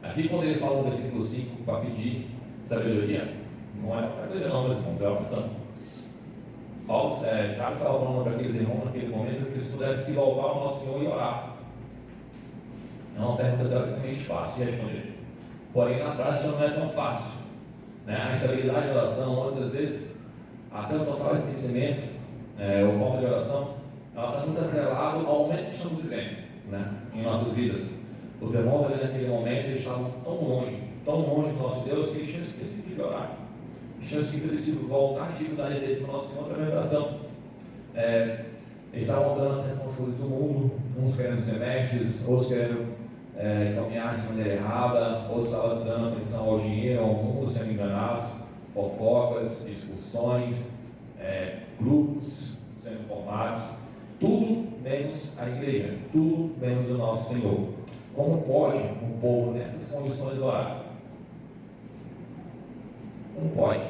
[SPEAKER 1] Aqui, quando ele fala no versículo 5 para pedir sabedoria, não é para sabedoria, não, meus irmãos, é oração. Tiago estava falando para aqueles irmãos naquele momento que eles pudessem se voltar ao nosso Senhor e orar. É uma pergunta teoricamente fácil de responder. Porém, na prática não é tão fácil. Né? A estabilidade de oração, muitas vezes, até o total esquecimento, ou falta de oração, ela está muito atrelada ao momento que estamos vivendo, né? Em nossas vidas. Os irmãos ali naquele momento, eles estavam tão longe do nosso Deus, que eles tinham esquecido de orar. Eles tinham esquecido de voltar à atividade dele para o nosso Senhor através da oração. Eles estavam dando atenção às coisas do mundo, uns querendo ser mestres, outros querendo caminhar de maneira errada, outros estavam dando atenção ao dinheiro, ao mundo, sendo enganados, fofocas, discussões, grupos sendo formados, tudo menos a igreja, tudo menos o nosso Senhor. Como pode um povo nessas condições orar? Não pode.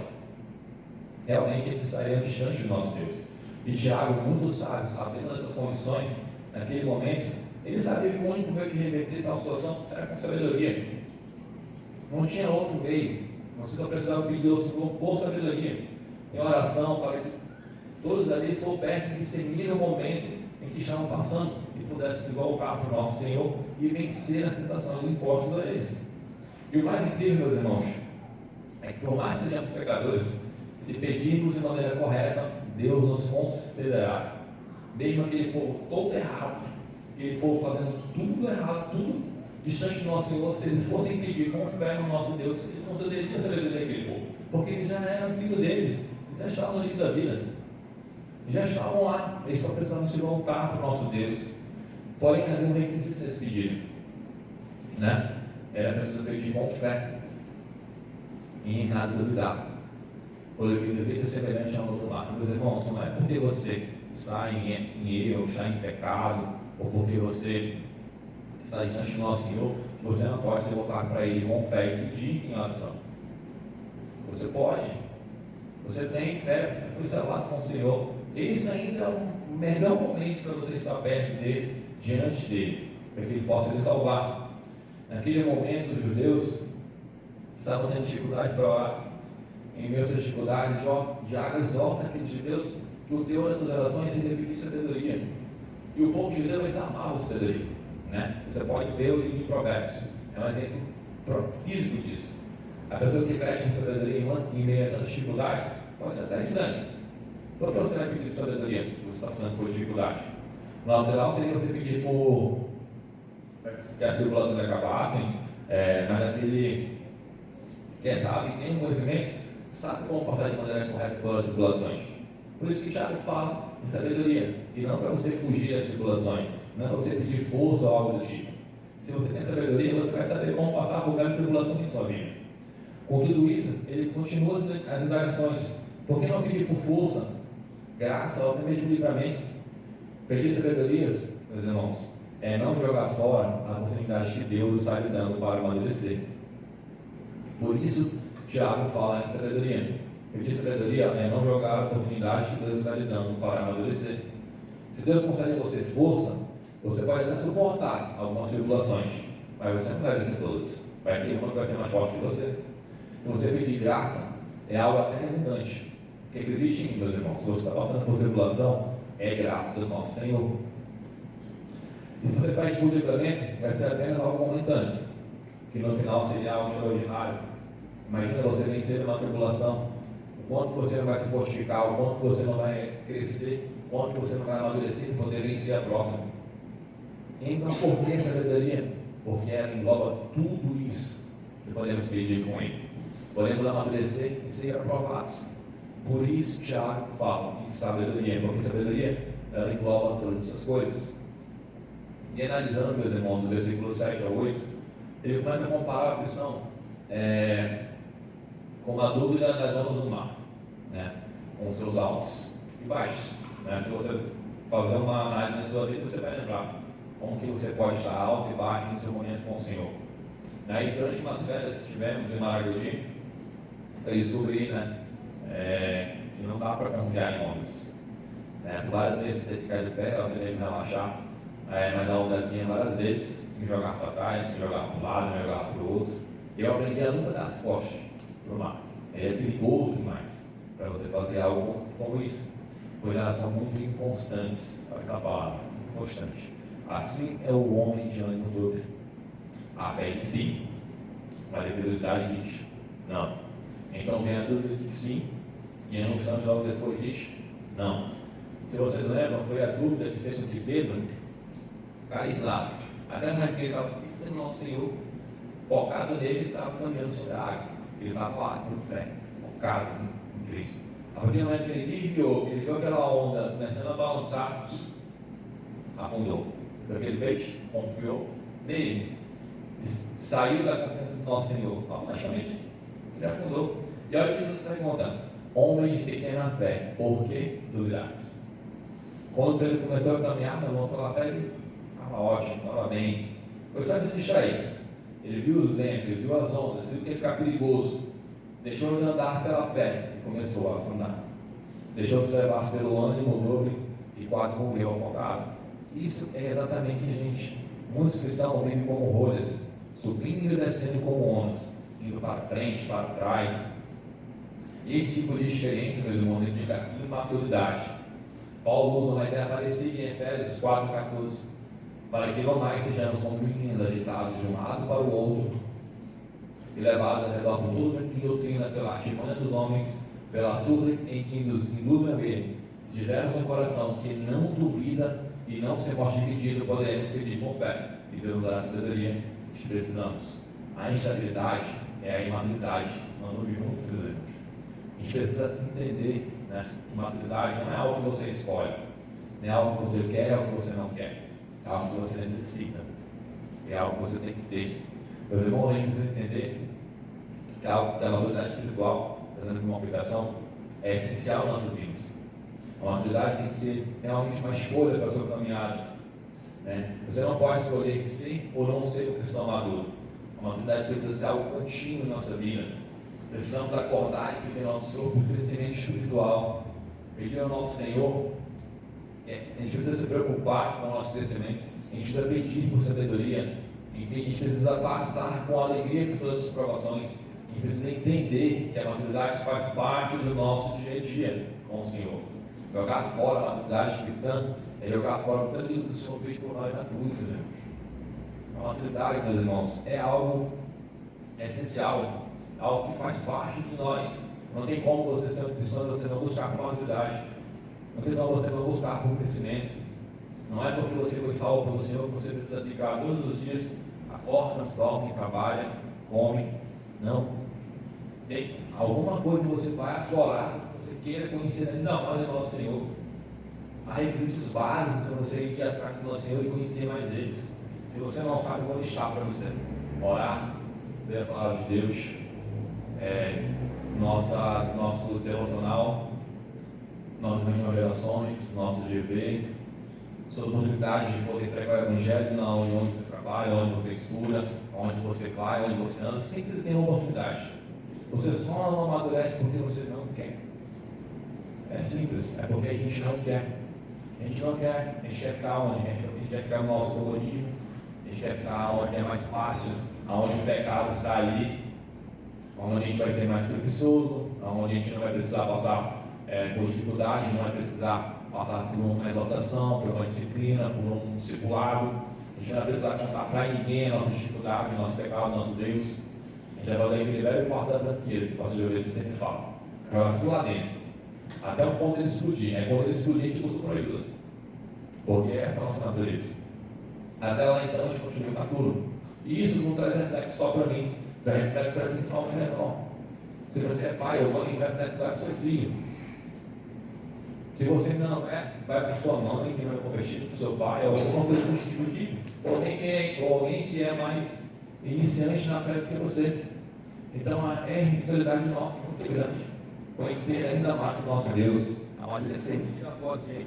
[SPEAKER 1] Realmente ele estaria distante do nosso Deus. E Tiago, muito sábio, sabendo dessas condições, naquele momento, ele sabia que o único meio de reverter tal situação era com sabedoria. Não tinha outro meio. Você só precisava pedir ao Senhor por sabedoria, em oração, para que todos ali soubessem discernir o momento em que estavam passando e pudessem se voltar para o nosso Senhor e vencer as tentações impostas a eles. E o mais incrível, meus irmãos, é que por mais que sejamos pecadores, se pedirmos de maneira correta, Deus nos concederá. Mesmo aquele povo todo errado, aquele povo fazendo tudo errado, tudo distante do nosso Senhor, se eles fossem pedir com fé no nosso Deus, Ele concederia a sabedoria daquele povo, porque eles já eram filhos deles, eles já estavam no livro da vida, já estavam lá, eles só precisavam se voltar para o nosso Deus. Porém, fazer um requisito desse pedido, né? Era preciso pedir com fé e em nada duvidar. O devido é semelhante ao novo lar. Meus irmãos, não é porque você está em erro, está em pecado, ou porque você está diante do nosso Senhor, você não pode se voltar para Ele com fé e pedir em oração. Você pode. Você tem fé, você foi selado com o Senhor. Esse ainda é o melhor momento para você estar perto dele, diante dele, para que Ele possa lhe salvar. Naquele momento, os judeus estavam tendo dificuldade para orar. Em meio às dificuldades, Tiago exorta aqueles judeus que o teor dessas orações seria pedir sabedoria. E o povo judeu, eles amavam sabedoria, né? Você pode ver o livro de Provérbios, é um exemplo físico disso. A pessoa que pede sabedoria em meio às dificuldades pode ser até estranho. Por que você vai pedir sabedoria? Você está falando por dificuldade. No lateral seria você pedir por que as tribulações acabassem, mas aquele que sabe, tem um conhecimento, sabe como passar de maneira correta pelas tribulações. Por isso que Tiago fala em sabedoria, e não para você fugir das tribulações, não para você pedir força ou algo do tipo. Se você tem sabedoria, você vai saber como passar por cada tribulação em sua vida. Com tudo isso, ele continua as indagações. Por que não pedir por força, graça ou até mesmo livramento? Pedir sabedorias, meus irmãos, é não jogar fora a oportunidade que Deus está lhe dando para amadurecer. Por isso, Tiago fala em sabedoria. Pedir sabedoria é não jogar a oportunidade que Deus está lhe dando para amadurecer. Se Deus concede a você força, você pode até suportar algumas tribulações, mas você não vai vencer todas. Vai ter uma que vai ser mais forte que você. Se você pedir graça, é algo até redundante. Porque acredite em mim, meus irmãos, se você está passando por tribulação, é graça do nosso Senhor. E se você faz por livramento, vai ser apenas algo momentâneo, que no final seria algo extraordinário. Imagina você vencer uma tribulação, o quanto você não vai se fortificar, o quanto você não vai crescer, o quanto você não vai amadurecer e poder vencer a próxima. Então, por que sabedoria? Porque ela engloba tudo isso que podemos pedir com Ele. Podemos amadurecer e ser aprovados. Por isso, Tiago fala em sabedoria, porque sabedoria ela engloba todas essas coisas. E analisando, meus irmãos, o versículo 7 a 8, ele começa a comparar a questão com uma dúvida das ondas do mar, né? Com os seus altos e baixos. Né? Se você fazer uma análise na sua vida, você vai lembrar como que você pode estar alto e baixo no seu momento com o Senhor. E durante umas férias que tivemos em Maragogi, eu descobri, que não dá para confiar em ondas. Várias vezes você ficar de pé, eu tenho que relaxar, mas a onda vinha várias vezes, me jogar para trás, me jogar para um lado, me jogar para o outro. E eu aprendi a nunca dar as costas para o mar. Ele é perigoso demais para você fazer algo como isso. pois elas são muito inconstantes, essa palavra, constante. Assim é o homem de ânimo dobre. A fé em si, mas a curiosidade diz, não. Então vem a dúvida de sim, e a noção logo depois diz, não. Se vocês lembram, foi a dúvida que fez com que Pedro caísse lá. Até mais que ele estava fixo no nosso Senhor, focado nele, ele estava caminhando sobre a água. Ele estava lá, com fé, focado em Cristo. A partir do momento que ele desviou, ele viu aquela onda começando a balançar, afundou. O que ele fez? Confiou nele. Saiu da confiança do nosso Senhor, automaticamente. Ele afundou. E olha o que Jesus está contando. Homens de pequena fé, por que duvidares? Quando Pedro começou a caminhar, meu irmão, pela fé, ele estava ótimo, estava bem. Foi só se distrair. Ele viu os ventos, ele viu as ondas, ele viu que ia ficar perigoso. Deixou de andar pela fé e começou a afundar. Deixou-se levar pelo ânimo dobre e quase morreu afogado. Isso é exatamente a gente. Muitos cristãos vivem como rolhas, subindo e descendo como ondas, indo para frente, para trás. Esse tipo de experiência, meus irmãos, indica imaturidade. Paulo usa uma ideia parecida em Efésios 4,14, para que não mais sejamos como meninos agitados de um lado para o outro, e levados ao redor por toda a doutrina pela artimanha dos homens, pela astuta em que nos induzem a ver, tivermos um coração que não duvida e não se mostra dividido, poderemos pedir com fé e Deus dará a sabedoria que precisamos. A instabilidade é a imaturidade, andando juntos, meus irmãos. A gente precisa entender, né, que maturidade não é algo que você escolhe, não é algo que você quer, é algo que você não quer, é algo que você necessita, é algo que você tem que ter. Meus irmãos, a gente precisa entender que algo da maturidade espiritual, trazendo uma aplicação, é essencial nas nossas vidas. A maturidade tem que ser realmente uma escolha para a sua caminhada, né? Você não pode escolher ser ou não ser um cristão maduro. A maturidade precisa ser algo contínuo em nossa vida. Precisamos acordar e pedir ao nosso Senhor por crescimento espiritual. Pedir ao nosso Senhor, a gente precisa se preocupar com o nosso crescimento. A gente precisa pedir por sabedoria. A gente precisa passar com alegria por todas as provações. A gente precisa entender que a maturidade faz parte do nosso dia a dia com o Senhor. Jogar fora a maturidade cristã é jogar fora tudo aquilo que o Senhor fez por nós na cruz, irmãos. A maturidade, meus irmãos, é algo essencial, algo que faz parte de nós. Não tem como você ser um cristão e você não buscar por maturidade. Não tem como você não buscar por crescimento. Não é porque você foi salvo pelo Senhor que você precisa ficar todos os dias, acorda, dorme, trabalha, come. Não. Tem alguma coisa que você vai aflorar, que você queira conhecer ainda mais do nosso Senhor. Há requisitos básicos para você ir atrás do nosso Senhor e conhecer mais eles. Se você não sabe, vou deixar para você. Orar, ler a palavra de Deus, nosso devocional, nossas orações, nosso GV, sua oportunidade de poder pregar o Evangelho onde você trabalha, onde você estuda, onde você vai, onde você anda, sempre tem uma oportunidade. Você só não amadurece porque você não quer. É simples, é porque a gente não quer. A gente não quer, a gente quer ficar onde? A gente quer ficar no nosso comodismo, a gente quer ficar onde é mais fácil, onde o pecado está ali, onde a gente vai ser mais preguiçoso, onde a gente não vai precisar passar por dificuldade, não vai precisar passar por uma exaltação, por uma disciplina, por um discipulado. A gente não vai precisar contar para ninguém a nossa dificuldade, o nosso pecado, o nosso Deus. A gente vai fazer aquele velho quarto da tranqueira, que o pastor José sempre fala. Joga tudo lá dentro. Até o ponto de ele explodir. Quando ele explodir, a gente busca por ajuda. Porque essa é a nossa natureza. Até lá então, a gente continua maturo. E isso não traz reflexo só para mim, traz reflexo para mim só ao meu redor. Se você é pai ou mãe, vai reflexar para o seu filho. Se você não é, vai para sua mãe, que não é competitivo para o seu pai, ou alguma coisa desse tipo de. Ou alguém que é mais iniciante na fé do que você. Então é responsabilidade nossa muito grande. Conhecer ainda mais o nosso Deus, amadurecer dia após dia.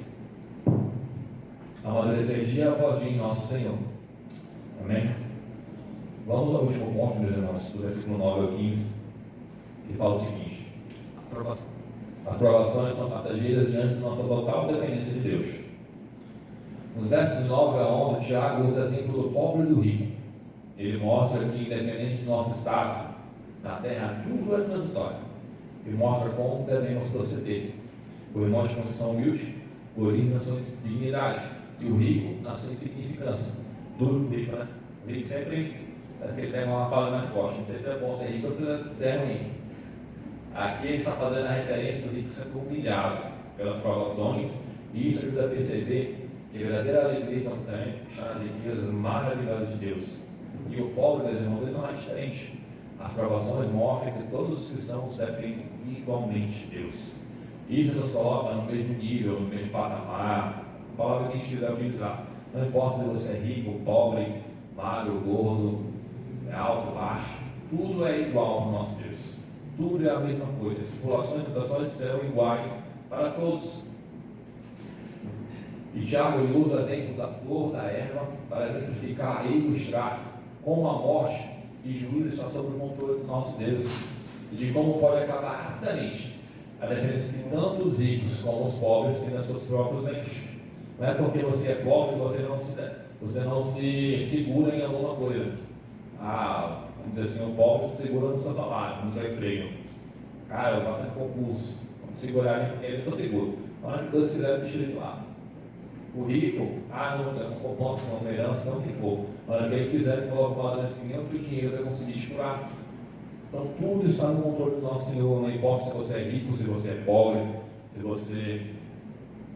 [SPEAKER 1] Amadurecer dia após dia em nosso Senhor. Amém? Vamos ao último ponto, meus irmãos, do versículo 9 ao 15, que fala o seguinte: as provações são passageiras diante de nossa total dependência de Deus. Nos versos 9 a 11, Tiago usa exemplo do pobre e do rico. Ele mostra que, independente do nosso estado, na terra viúva e transitória, ele mostra como devemos proceder. o irmão de condição humilde, o origem na sua dignidade, e o rico na sua insignificância. Duro mesmo, né? O rico sempre parece que ele pega uma palavra mais forte. Não sei se é bom ser rico ou se é ruim. Aqui ele está fazendo a referência do rico sendo humilhado pelas provações, e isso ajuda a perceber que a verdadeira alegria também está nas riquezas maravilhosas de Deus. E o pobre, meus irmãos, ele não é diferente. As provações mostram que todos os cristãos dependem igualmente de Deus. Isso nos coloca no mesmo nível, no mesmo patamar. A palavra que a gente deve utilizar. Não importa se você é rico, pobre, magro, gordo, alto, baixo. Tudo é igual para o nosso Deus. Tudo é a mesma coisa. As tribulações da sua serão iguais para todos. E Tiago usa o exemplo da flor da erva para exemplificar e ilustrar como a morte e juízo está sob o controle do nosso Deus, e de como pode acabar rapidamente a dependência de tanto os ricos como os pobres têm nas suas próprias mentes. Não é porque você é pobre que você não se segura em alguma coisa. Vamos dizer assim, o pobre se segura no seu salário, no seu emprego. Cara, eu faço concurso, vamos segurar ele porque ele não estou seguro. Na hora que Deus quiser, deixa ele lá. O rico, não posso, não herança, não o que for. Na hora que ele quiser, coloca uma hora assim, eu tenho dinheiro para conseguir te curar. Então, tudo está no controle do nosso Senhor. Não importa se você é rico, se você é pobre, se você.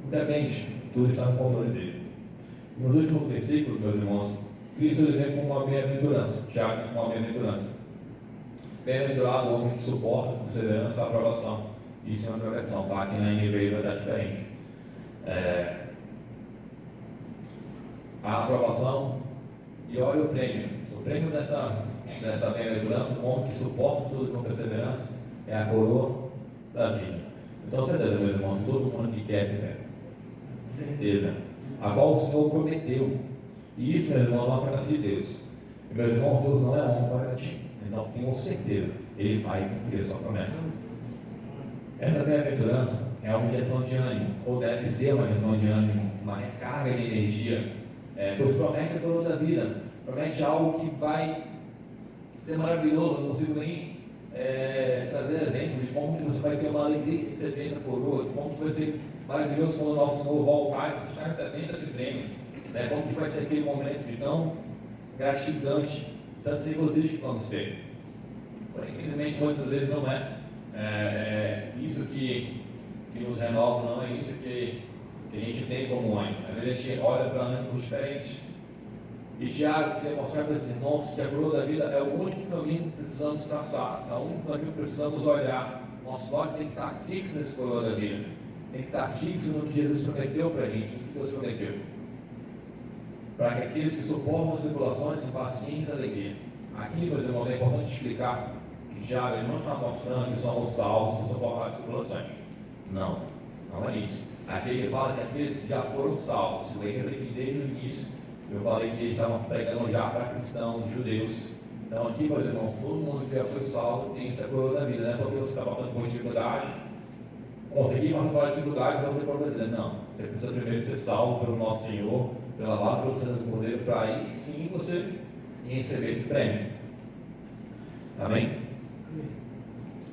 [SPEAKER 1] Independe, tudo está no controle dele. Nos últimos versículos, meus irmãos, Cristo vem com uma bem-aventurança. Tiago com uma bem-aventurança. Bem-aventurado o homem que suporta com perseverança a aprovação. Isso é uma progressão, tá? Aqui na NVI vai dar diferente. A aprovação e olha o prêmio. O prêmio dessa bem-aventurança, o homem que suporta tudo com perseverança, é a coroa da vida. Então, certeza, meus irmãos, todo mundo que quer essa certeza, a qual o Senhor prometeu. E isso, meus irmãos, é uma promessa de Deus. E, meus irmãos, Deus não é homem para mentir. Então, tenho certeza, Ele vai cumprir a sua promessa. Essa bem-aventurança é uma injeção de ânimo, ou deve ser uma injeção de ânimo, uma recarga de energia. Deus promete a coroa da vida, promete algo que vai ser maravilhoso. Não consigo nem trazer exemplos de como você vai ter uma alegria de receber essa coroa, de como vai ser maravilhoso quando o nosso Senhor voltar e você está recebendo esse prêmio, como que vai ser aquele momento de tão gratificante, tanto regozijo quando ser. Porém, infelizmente, muitas vezes não é isso que nos renova, não é isso que a gente tem como ânimo. Às vezes a gente olha para ânimos diferentes. E Tiago quer mostrar para esses irmãos que a coroa da vida é o único caminho que precisamos traçar, é o único caminho que precisamos olhar. Nosso olhos tem que estar fixo nesse coroa da vida, tem que estar fixo no que Jesus prometeu para a gente, no que Deus prometeu. Para que aqueles que suportam as tribulações com paciência e alegria. Aqui, meus irmãos, é importante explicar que Tiago não está mostrando que somos salvos por suportar as tribulações. Não é isso. Aqui ele fala que aqueles que já foram salvos, lembra que desde o início eu falei que eles estavam pregando já para cristãos, judeus. Então aqui, meus irmãos, todo mundo que já foi salvo tem essa coroa da vida, não é porque você está passando por dificuldade, conseguir passar por dificuldade, não ter coroa da vida. Não, você precisa primeiro ser salvo pelo nosso Senhor, ser lavado pelo sangue do Cordeiro, para aí sim você receber esse prêmio. Amém?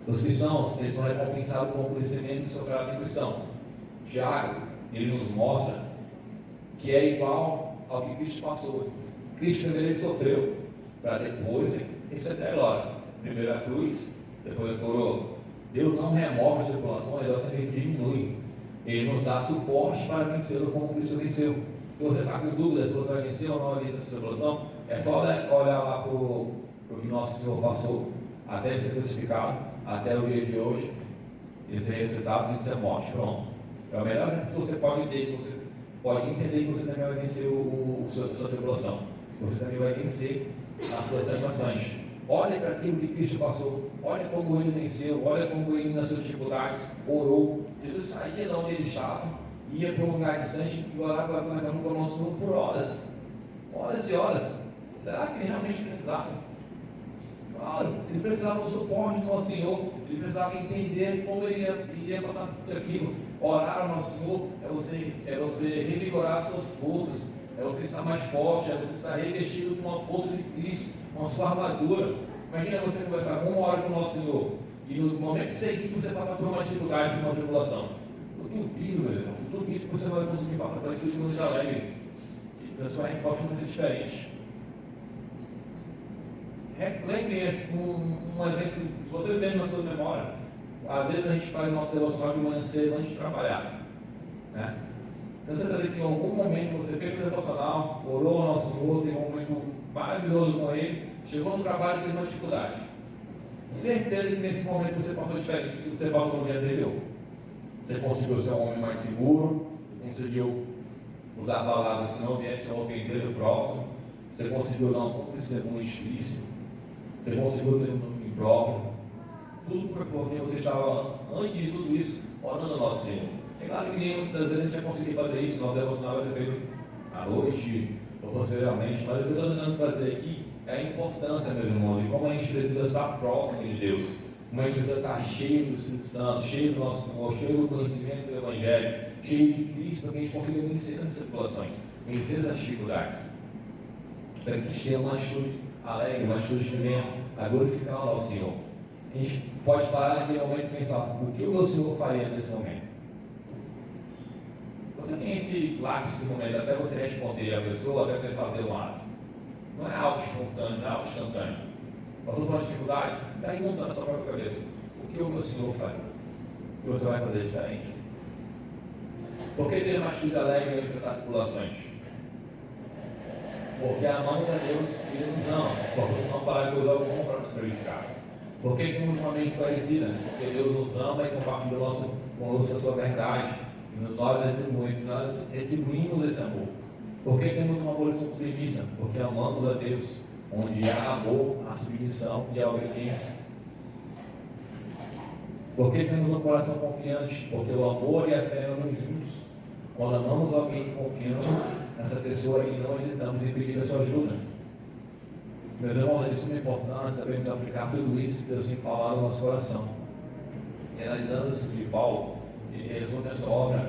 [SPEAKER 1] Os cristãos, eles são recompensados com o crescimento do seu caráter cristão. Tiago, ele nos mostra que é igual ao que Cristo passou. Cristo primeiro ele sofreu, para depois receber a glória. Primeiro a cruz, depois a coroa. Deus não remove as tribulações, Ele também diminui. Ele nos dá suporte para vencê-lo como Cristo venceu. Se você está com dúvida se você vai vencer ou não vai vencer essa tribulação, é só olhar lá para o que nosso Senhor passou, até ele ser crucificado, até o dia de hoje, ele ser ressuscitado e ser morte. Pronto. É o melhor que você pode ter, que você pode entender que você também vai vencer a sua tribulação. Você também vai vencer as suas tentações. Olha para aquilo que Cristo passou. Olha como ele venceu. Olha como ele, nas suas dificuldades, orou. Jesus saía de onde ele estava, ia para um lugar distante e orava para o nosso Senhor por horas. Horas e horas. Será que ele realmente precisava? Claro, ele precisava do suporte do nosso Senhor. Ele precisava entender como ele iria passar por aquilo. Orar ao nosso Senhor é você revigorar as suas forças, é você estar mais forte, é você estar revestido com a força de Cristo, com a sua armadura. Imagina você conversar 1 hora com o nosso Senhor e no momento seguinte você passar por uma dificuldade, uma tribulação. Eu duvido, meus irmãos, eu duvido que você vai conseguir falar para aquilo de Monte Alegre. E a sua resposta vai ser diferente. Lembre-se, um exemplo, se você lembra na sua memória, às vezes a gente faz o nosso devocional de manhã cedo antes de trabalhar. Né? Então você sabe que em algum momento você fez o devocional, orou ao nosso Senhor, teve um momento maravilhoso com Ele, chegou no trabalho e teve uma dificuldade. Certeza que nesse momento você passou diferente do que você passou no dia anterior. Você conseguiu ser um homem mais seguro, conseguiu usar palavras que não viessem a ofender o próximo, você conseguiu dar um testemunho explícito, você conseguiu ter um nome próprio, tudo porque você estava, antes de tudo isso, orando ao nosso Senhor. É claro que nenhuma das vezes a gente vai conseguir fazer isso, nós devocional vai ser feito à noite ou posteriormente, mas o que eu estou tentando fazer aqui é a importância, meus irmãos, de como a gente precisa estar próximo de Deus, como a gente precisa estar cheio do Espírito Santo, cheio do nosso Senhor, cheio do conhecimento do Evangelho, cheio de Cristo, para que a gente consiga vencer as tribulações, vencer as dificuldades, para que a gente tenha uma atitude alegre, uma atitude de bem, a glorificar ao Senhor. A gente pode parar naquele momento e pensar, o que o meu Senhor faria nesse momento? Você tem esse lapso de momento até você responder a pessoa, até você fazer um ato. Não é algo espontâneo, não é algo instantâneo. Passou por uma dificuldade, pergunta na sua própria cabeça, o que o meu Senhor faria? O que você vai fazer diferente? Por que ter uma atitude alegre em enfrentar tribulações? Porque a mão de Deus ele nos ama, porque não para de usar o bom para nos prejudicar. Porque temos uma mente esclarecida, porque Deus nos ama e compartilha conosco a sua verdade. E nós retribuímos esse amor. Por que temos uma amor de submissa? Porque amamos a Deus, onde há amor, a submissão e a obediência. Por que temos um coração confiante? Porque o amor e a fé andam juntos. Quando amamos alguém, confiamos nessa pessoa e não hesitamos em pedir a sua ajuda. Meus irmãos, é de suma importância sabermos aplicar tudo isso que Deus tem falado no nosso coração. E analisando esse livro de Paulo, ele resume essa obra,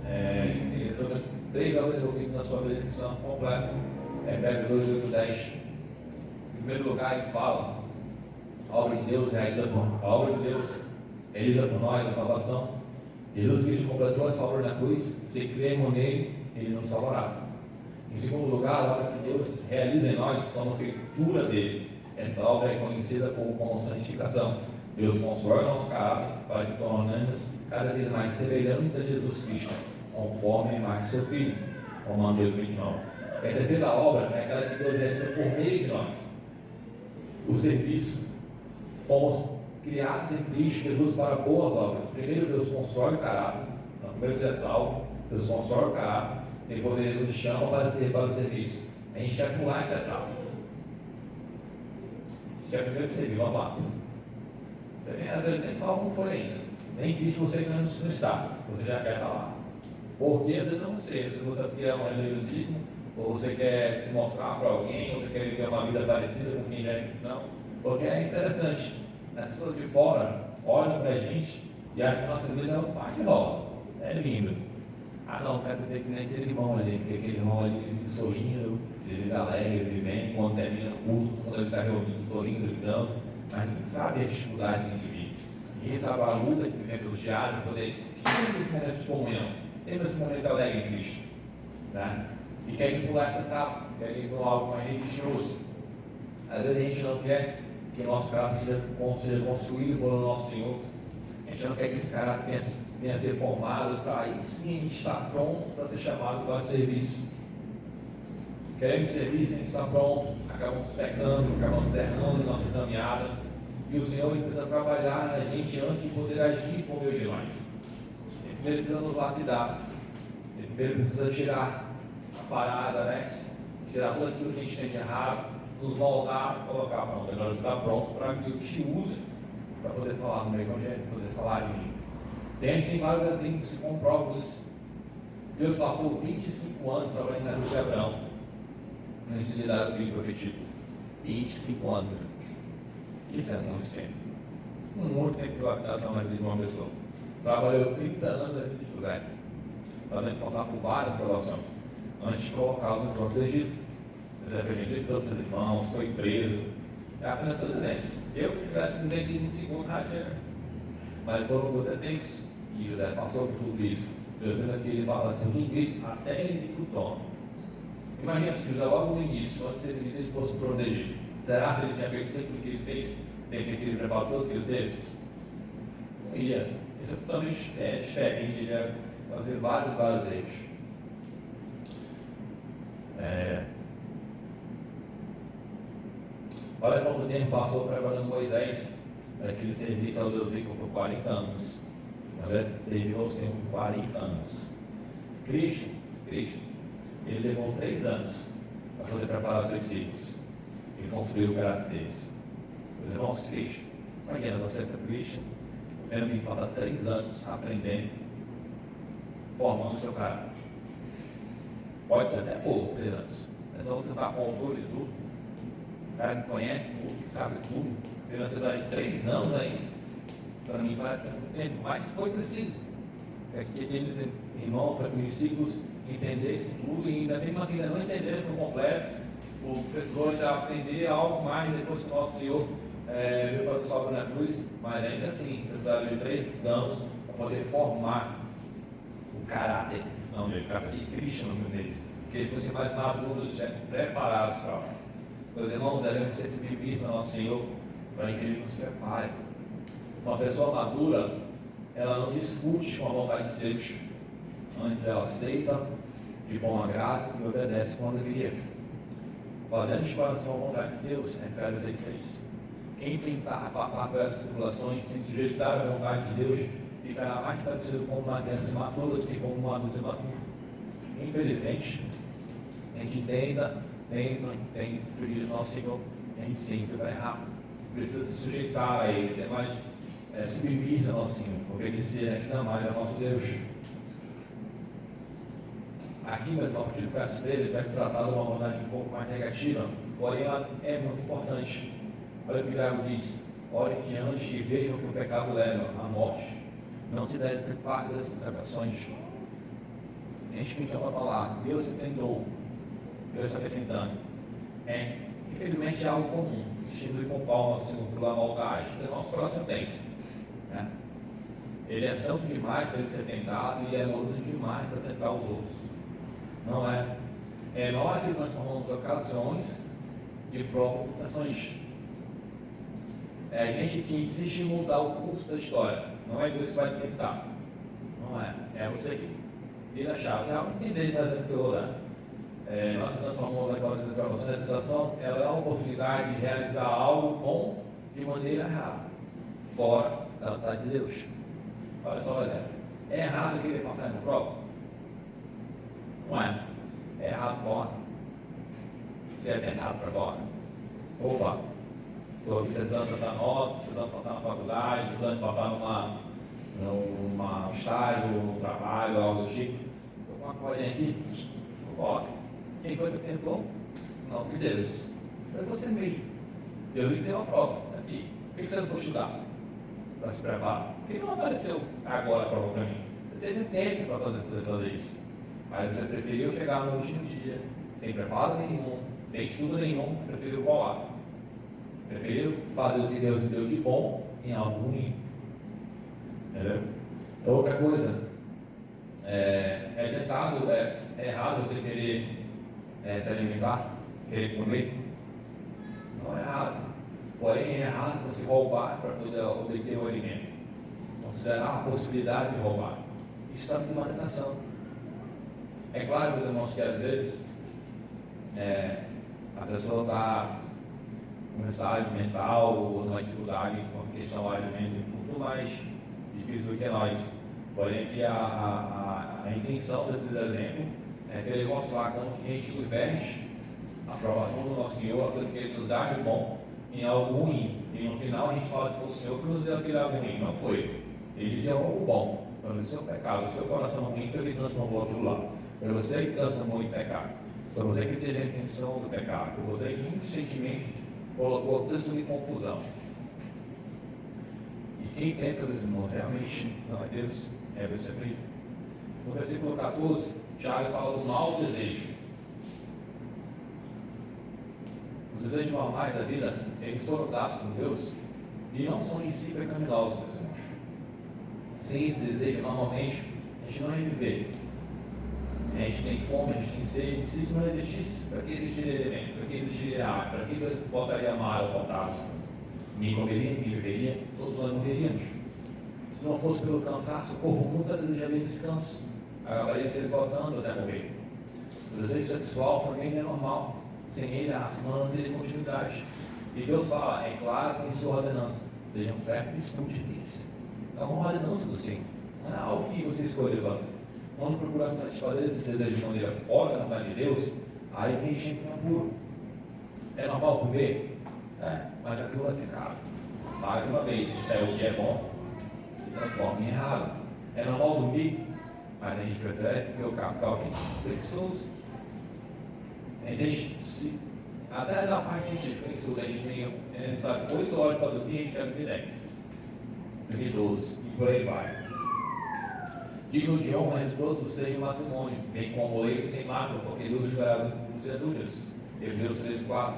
[SPEAKER 1] ele resume 3 obras do livro na sua vida que são completas. Efésios 2, 8, 10. Em primeiro lugar, ele fala: a obra de Deus realiza por nós a salvação. Jesus Cristo completou essa obra na cruz. Se cremos nele, ele nos salvará. Em segundo lugar, a obra que Deus realiza em nós somos feitura dele. Essa obra é conhecida como santificação. Deus constrói nosso caráter para que tornemos cada vez mais semelhantes a Jesus Cristo, conforme a imagem de seu Filho. Romanos 8:29. A terceira obra é aquela que Deus realiza por meio de nós. O serviço. Fomos criados em Cristo Jesus para boas obras. Primeiro Deus constrói o caráter. Primeiro você é salvo. Deus constrói o caráter. Depois Ele nos chama para o serviço. A gente quer pular essa etapa. A gente quer primeiro servir, vamos lá. Você às vezes nem salvo não foi ainda. Nem Cristo você ainda não está. Você já quer estar lá. Porque às vezes eu não sei. Se você quer um evangelismo, ou você quer se mostrar para alguém, ou você quer viver uma vida parecida com quem já é cristão. Porque é interessante. As pessoas de fora olham para a gente e acham que nossa vida é um par de rola. É lindo. Ah não, quero ver que nem aquele irmão ali, porque aquele irmão ali vive sorrindo, ele vive alegre, ele vive bem, quando termina o culto, quando ele está reunido, sorrindo, gritando, mas ninguém sabe as dificuldades que a gente vive. Ninguém sabe a luta que vivemos diário para poder ter esse momento de comunhão, ter esse momento alegre em Cristo. Né? E quer pular essa etapa, quer ir para algo mais religioso. Às vezes a gente não quer que o nosso caráter seja construído pelo nosso Senhor. A gente não quer que esse caráter venha a ser formado, para aí sim a gente está pronto para ser chamado para o serviço. Queremos servir sem estar pronto, acabamos pecando, acabamos errando em nossa caminhada. E o Senhor precisa trabalhar na gente antes de poder agir por meio de nós. Ele primeiro precisa nos lapidar. Ele primeiro precisa tirar a parada, né? Tirar tudo aquilo que a gente tem de errado, nos voltar e colocar pronto. Agora você está pronto para que eu te use para poder falar no meu evangelho, poder falar de mim. A gente tem vários exemplos que comprovam isso. Deus passou 25 anos trabalhando na cruz de Abraão, antes de dar o filho prometido. 25 anos. Isso é muito tempo. Muito tempo de lapidação na vida de uma pessoa. Trabalhou 30 anos na vida de José, para passar por várias provações, antes de colocá-lo no próprio Egito. Ele foi vendido pelos seus irmãos, foi preso. É apenas 2 exemplos. Eu, se tivesse vendido em segundo, mas foram 2 exemplos E José passou por tudo isso. Deus fez aquele balanço, tudo isso, até ele ir para o trono. Imagina se José logo no início, antes de ele fosse protegido. Será se ele tinha feito tudo o que ele fez, sem que ele preparou tudo que ele fez? Não ia. Isso é totalmente diferente, ele ia fazer vários erros. Olha quanto tempo passou preparando Moisés para que ele servisse ao Deus vivo por 40 anos. Às vezes serviu ao Senhor por 40 anos. Cristo, ele levou 3 anos para poder preparar os seus filhos e construir o caráter deles. Meus irmãos, Cristo, imagina você para Cristo, você tem que passar 3 anos aprendendo, formando o seu caráter. Pode ser até pouco, 3 anos. Mas só você está com autor e tudo. O cara que conhece tudo, que sabe tudo, ele apesar de 3 anos aí, para mim parece muito tempo, mas foi preciso. É que aqueles irmãos, para que os discípulos entendessem tudo e ainda mesmo assim ainda não entenderam por completo, o professor já aprender algo mais depois que o nosso Senhor veio para o sol na cruz, mas ainda assim precisaram de 3 anos para poder formar o caráter, não, o caráter de Cristo no meio deles, porque eles fossem mais maduros, estivessem preparados para. Meus irmãos, devemos ser submissos ao nosso Senhor para que Ele nos prepare. Uma pessoa madura, ela não discute com a vontade de Deus, antes ela aceita de bom agrado e obedece quando deveria. Fazendo de coração a vontade de Deus, Efésios 6,6. Quem tentar passar por essas tribulações sem sujeitar a vontade de Deus, ficará mais parecido com uma criança imatura do que com um adulto imaturo. Infelizmente, a gente tem filho do nosso Senhor, a gente sempre vai errar. Precisa se sujeitar a Ele, ser mais submisso ao nosso Senhor, obedecer ainda mais ao nosso Deus. Aqui, mas no artigo verso dele, vai tratar de uma abordagem um pouco mais negativa, porém ela é muito importante. Olha o que o Tiago diz: ore que antes de vejam que o pecado leva à morte, não se deve ter parte das tentações. A gente que então vai falar, Deus entendeu, Deus está defendendo. Infelizmente é algo comum, assistindo com o pau assim, por lá maldade, que o nosso coração tem. Né? Ele é santo demais para ele ser tentado e é amoroso demais para tentar os outros. Não é? Nós que transformamos ocasiões de provocações. É a gente que insiste em mudar o curso da história. Não é Deus que vai tentar. Não é. É você que vira a chave. Já entender da anterior. Nós transformamos aquela sensação, ela é uma oportunidade de realizar algo bom de maneira errada, fora da vontade de Deus. Olha só o exemplo. É errado querer passar no prova? Não é. É errado fora. Você é errado para fora. Opa, estou precisando passar nota, precisando passar na faculdade, precisando passar numa estágio, num trabalho, algo do tipo. Estou com uma colinha aqui, bota. Quem foi que tentou? Não, foi Deus. Foi você mesmo. Deus lhe deu uma prova aqui. Por que você não foi estudar? Para se preparar? Por que não apareceu agora a prova para mim? Você teve tempo para fazer isso. Mas você preferiu chegar no último dia, sem preparo nenhum, sem estudo nenhum, preferiu colar. Preferiu fazer o que Deus deu de bom em algo ruim. Entendeu? Outra coisa, é errado você querer se alimentar, querer comer. Não é errado. Porém, é errado você roubar para poder obter o alimento. Considerar a possibilidade de roubar. Isso está numa tentação. É claro, meus irmãos, que às vezes a pessoa está com um estágio mental ou numa dificuldade com a questão do alimento muito mais difícil do que nós. Porém, que a intenção desses exemplos é querer mostrar como que a gente inverte a aprovação do nosso Senhor, aquilo que Ele nos dá de bom, em algo ruim. E no final a gente fala que foi o Senhor que nos deu aquele algo ruim. Não foi. Ele deu algo bom. Então, o seu pecado, o seu coração ruim, foi ele transformou aquilo lá. Foi você que transformou em pecado. Foi você que teve a intenção do pecado. Foi você que insistentemente colocou tudo isso em confusão. E quem tenta, meus irmãos, realmente não é Deus, é você mesmo. No versículo 14, Tiago fala do mau desejo. Os desejos normais da vida, eles foram dados por Deus e não são em si pecaminosos. Sem esse desejo, normalmente, a gente não ia viver. A gente tem fome, a gente tem sede. Se isso não existisse, para que existiria elemento? Para que existiria água? Para que Deus botaria mar ou fantasma? Ninguém comeria, ninguém viveria, todos nós morreríamos. Se não fosse pelo cansaço, o corpo muitas vezes já vem descanso. Acabaria se esgotando até morrer. O desejo sexual também é normal. Sem ele, a raça humana não teria continuidade. E Deus fala, é claro que em sua ordenança, sejam férteis e multipliquem-se. É uma ordenança do Senhor. Não é algo que você escolheu fazer. Quando procuramos satisfazer esse desejo de maneira fora da vontade de Deus, aí vem gente que é puro. É normal comer? É, mas aquilo é pecado. Mais uma vez, isso é o que é bom, se transforma em errado. É normal dormir, mas a gente prefere porque o carro fica preguiçoso. A gente, até dá mais científico, a gente tem, sabe, 8 horas para dormir, a gente quer dormir 10, dormir 12, e por aí vai. Digno de honra a esposa do seio e matrimônio, bem como o leito sem mácula, porque Deus gerava muitas dúvidas. Hebreus 13:4.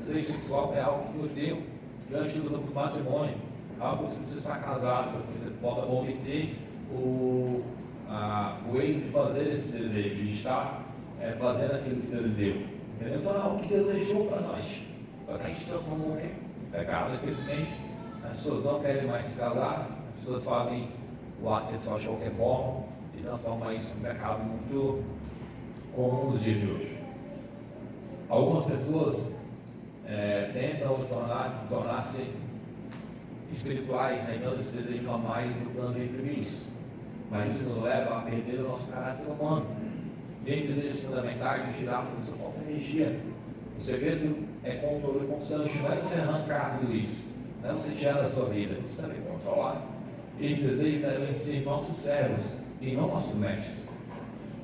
[SPEAKER 1] O desejo sexual é algo que Deus deu diante do matrimônio, algo que você está casado, para que você possa obter o eixo de fazer esse desejo, de estar fazendo aquilo que Deus deu. Entendeu? Então é algo que Deus deixou para nós, para que a gente transformou em pecado, infelizmente. As pessoas não querem mais se casar, as pessoas fazem o ato sexual de qualquer forma e transforma isso em um pecado muito comum nos dias de hoje. Algumas pessoas tentam tornar-se espirituais, negando esse desejo normais e procurando reprimir isso, mas isso nos leva a perder o nosso caráter humano. Esses desejos fundamentais nos tirar da sua própria energia. O segredo é controle constante, não é você arrancar tudo isso, não é você tirar da sua vida, você saber controlar. Esses desejos devem ser nossos servos e não nossos mestres.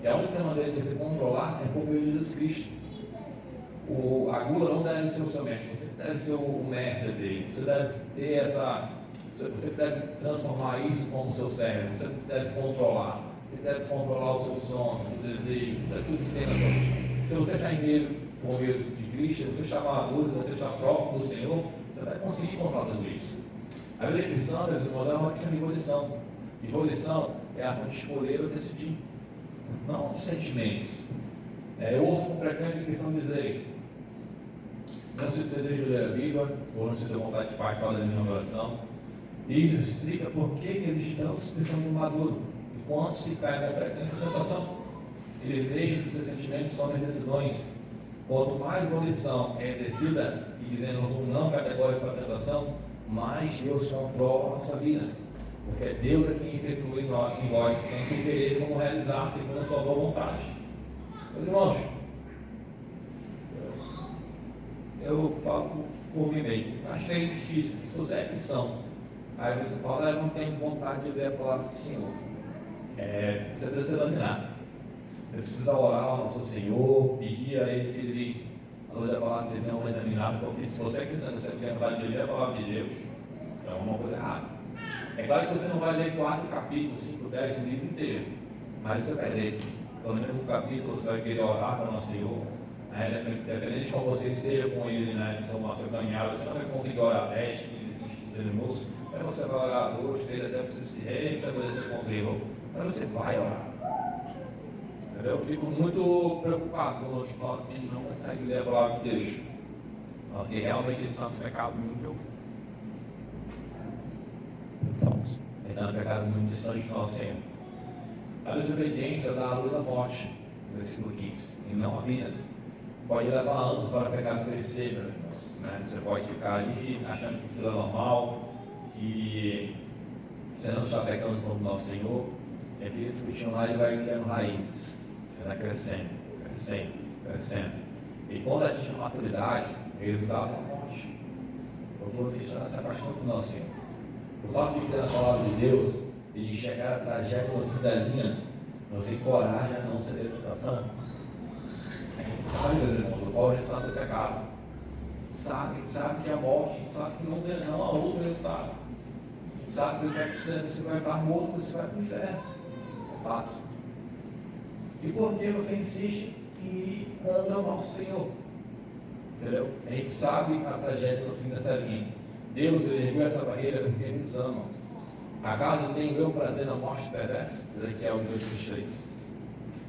[SPEAKER 1] E a única maneira de você controlar é por meio de Jesus Cristo. A gula não deve ser o seu mestre, você deve ser o mestre dele. Você deve ter você deve transformar isso como seu servo, você deve controlar. Você deve controlar o seu sono, o seu desejo, tudo que tem na sua vida. Se você está em meio por meio de Cristo, você está maduro, você está próximo do Senhor, você vai conseguir controlar tudo isso. A vida cristã, meus irmãos, é uma questão de evolução. Evolução é a ação de escolher ou decidir, não de sentimentos. Eu ouço com frequência cristãos dizer: não se deseja ler a Bíblia, ou não se tem vontade de participar da minha oração. Isso explica por que existe tantos cristãos imaduros e quantos se caem na frequência da tentação. Eles deixam que seus sentimentos tomem decisões. Quanto mais volição é exercida e dizendo um não categórico para a tentação, mais Deus controla a nossa vida. Porque é Deus quem efetua em nós, tanto querer como realizar segundo a sua boa vontade. Meus irmãos, eu falo por mim mesmo, acho que é difícil, se você é cristão, aí você fala, eu não tenho vontade de ler a palavra do Senhor. Você deve se examinar. Você precisa orar ao nosso Senhor, pedir a Ele que Ele, a luz da palavra dele, não é examinado, porque se você é cristão, você tem vontade de ler a palavra de Deus, então é uma coisa errada. É claro que você não vai ler 4 capítulos, 5, 10, o livro inteiro, mas você vai ler pelo menos um capítulo, você vai querer orar para o nosso Senhor. Independente de como você esteja com Ele, no seu caminhado, você não vai conseguir orar 10, 15, 20 minutos, mas você vai orar 2, 3, até você se restabelecer com o Senhor, mas você vai orar. Eu fico muito preocupado quando eu falo que ele não consegue ler a palavra de Deus, porque realmente eles estão no pecado muito. Está no pecado muito distante do nosso Senhor. A desobediência dá a luz à morte, no versículo 15, e não a vida. Pode levar anos para o pecado crescer, meus irmãos. Você pode ficar ali achando que aquilo é normal, que você não está pecando contra o nosso Senhor. E aquele bichinho lá ele vai criando raízes, ele vai crescendo, crescendo, crescendo. E quando atinge a maturidade, o resultado é a morte. Porque você está se afastando do nosso Senhor. O fato de ter a palavra de Deus e de enxergar a tragédia no fim da linha, nos encoraja a não ceder à tentação. A gente sabe, meus irmãos, qual é o resultado do pecado. A gente sabe que a morte, a gente sabe que não há outro resultado. A gente sabe que você vai estar morto, você vai para o inferno. É fato. E por que você insiste em ir contra o nosso Senhor? Entendeu? A gente sabe a tragédia no fim dessa linha. Deus ergueu essa barreira porque Ele nos ama. Acaso tenho eu prazer na morte perversa? Ezequiel 2:23.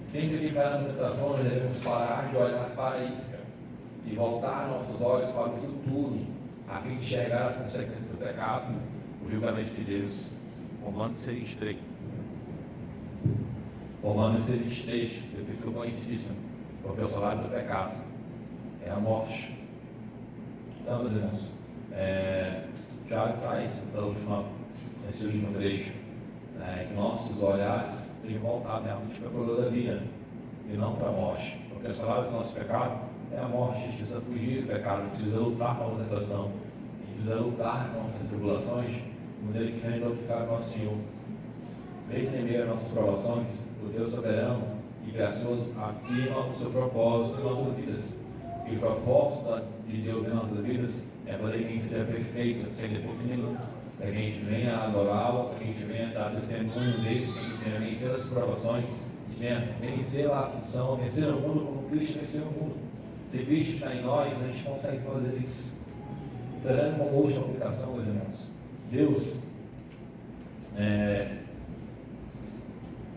[SPEAKER 1] Sempre que cair na tentação, nós devemos parar de olhar para a isca e voltar nossos olhos para o futuro, a fim de enxergar as consequências do pecado, o julgamento de Deus. Romanos 6:3. Romanos 6:3, versículo conhecidíssimo, porque o salário do pecado é a morte. Então, meus irmãos, Tiago traz nesse último trecho, que nossos olhares sejam voltados realmente para a coroa da vida e não para a morte, porque o salário do nosso pecado é a morte. A gente precisa fugir do pecado, a gente precisa lutar com a tentação, a gente precisa lutar com as tribulações, de maneira que ainda ficar com o Senhor. Mesmo em meio às nossas provações, o Deus soberano e gracioso afirma o seu propósito em nossas vidas. E o propósito de Deus em nossas vidas é para que a gente seja perfeito, sem defeito nenhum, para que a gente venha adorá-lo, para que a gente venha dar testemunho dele, para que a gente venha vencer as provações, a gente venha vencer a aflição, vencer o mundo como Cristo venceu o mundo. Se Cristo está em nós, a gente consegue fazer isso. Trazendo como última aplicação, meus irmãos, Deus,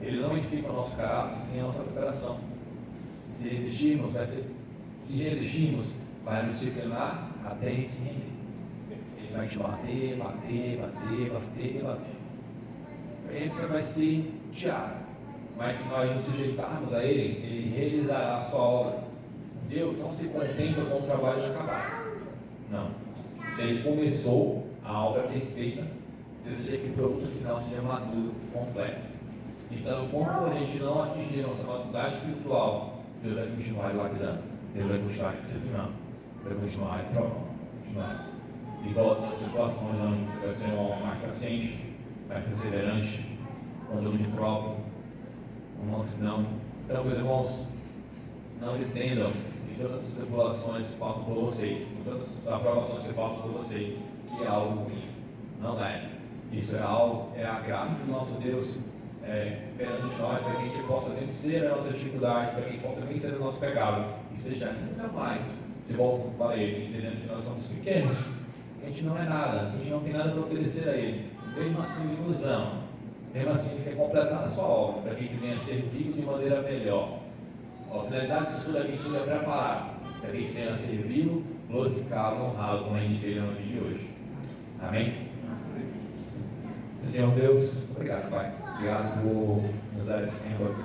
[SPEAKER 1] Ele não edifica o nosso caráter sem a nossa preparação. Se resistirmos, vai nos disciplinar até em si. Ele vai te bater. Aí você vai ser diário. Mas se nós nos sujeitarmos a Ele, Ele realizará a sua obra. Deus não se contenta com o trabalho de acabar. Não. Se Ele começou a obra perfeita, deseja que o produto final seja maduro e completo. Então, enquanto a gente não atingir a nossa maturidade espiritual, Deus vai continuar lapidando, Deus vai continuar disciplinando, Deus vai continuar reprovando, e volta às situações onde vai ser mais paciente, mais perseverante, com domínio próprio, com mansidão. Então, meus irmãos, não entendam que todas as tribulações que passam por vocês, todas as aprovações que passam por vocês, que é algo ruim. Não é. Isso é algo, é a graça do nosso Deus perante nós, para que a gente possa vencer as nossas dificuldades, para que a gente possa vencer o nosso pecado e seja ainda mais se voltam para Ele, entendendo que nós somos pequenos, que a gente não é nada, a gente não tem nada para oferecer a Ele. Mesmo assim, Ele nos ama, mesmo assim, Ele quer completar a sua obra, para que a gente venha servir de maneira melhor. A finalidade disso tudo aqui é preparar, para que a gente venha servi-lo, glorificá-lo, honrá-lo, como a gente fez no dia de hoje. Amém? Senhor Deus, obrigado, Pai. Obrigado por nos dar esse tempo aqui,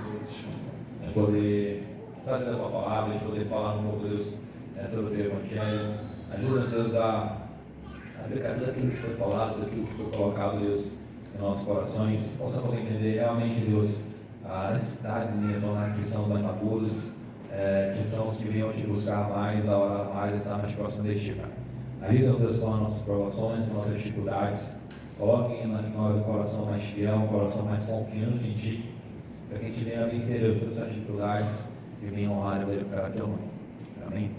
[SPEAKER 1] de poder trazer a tua palavra, de poder falar no novo Deus sobre o teu evangelho. Ajuda-nos, Deus, a aplicar tudo aquilo que foi falado, tudo aquilo que foi colocado, Deus, em nossos corações. Possamos entender realmente, Deus, a necessidade de retornar que são os maduros, que são os que venham te buscar mais, a orar mais, estar mais próximo de ti, Pai. Ajuda-nos, Deus, com as nossas provações, com as nossas dificuldades. Coloque em nós um coração mais fiel, um coração mais confiante em Ti, para que a gente venha vencer todas as dificuldades e venha honrar e glorificar a Teu nome. Amém.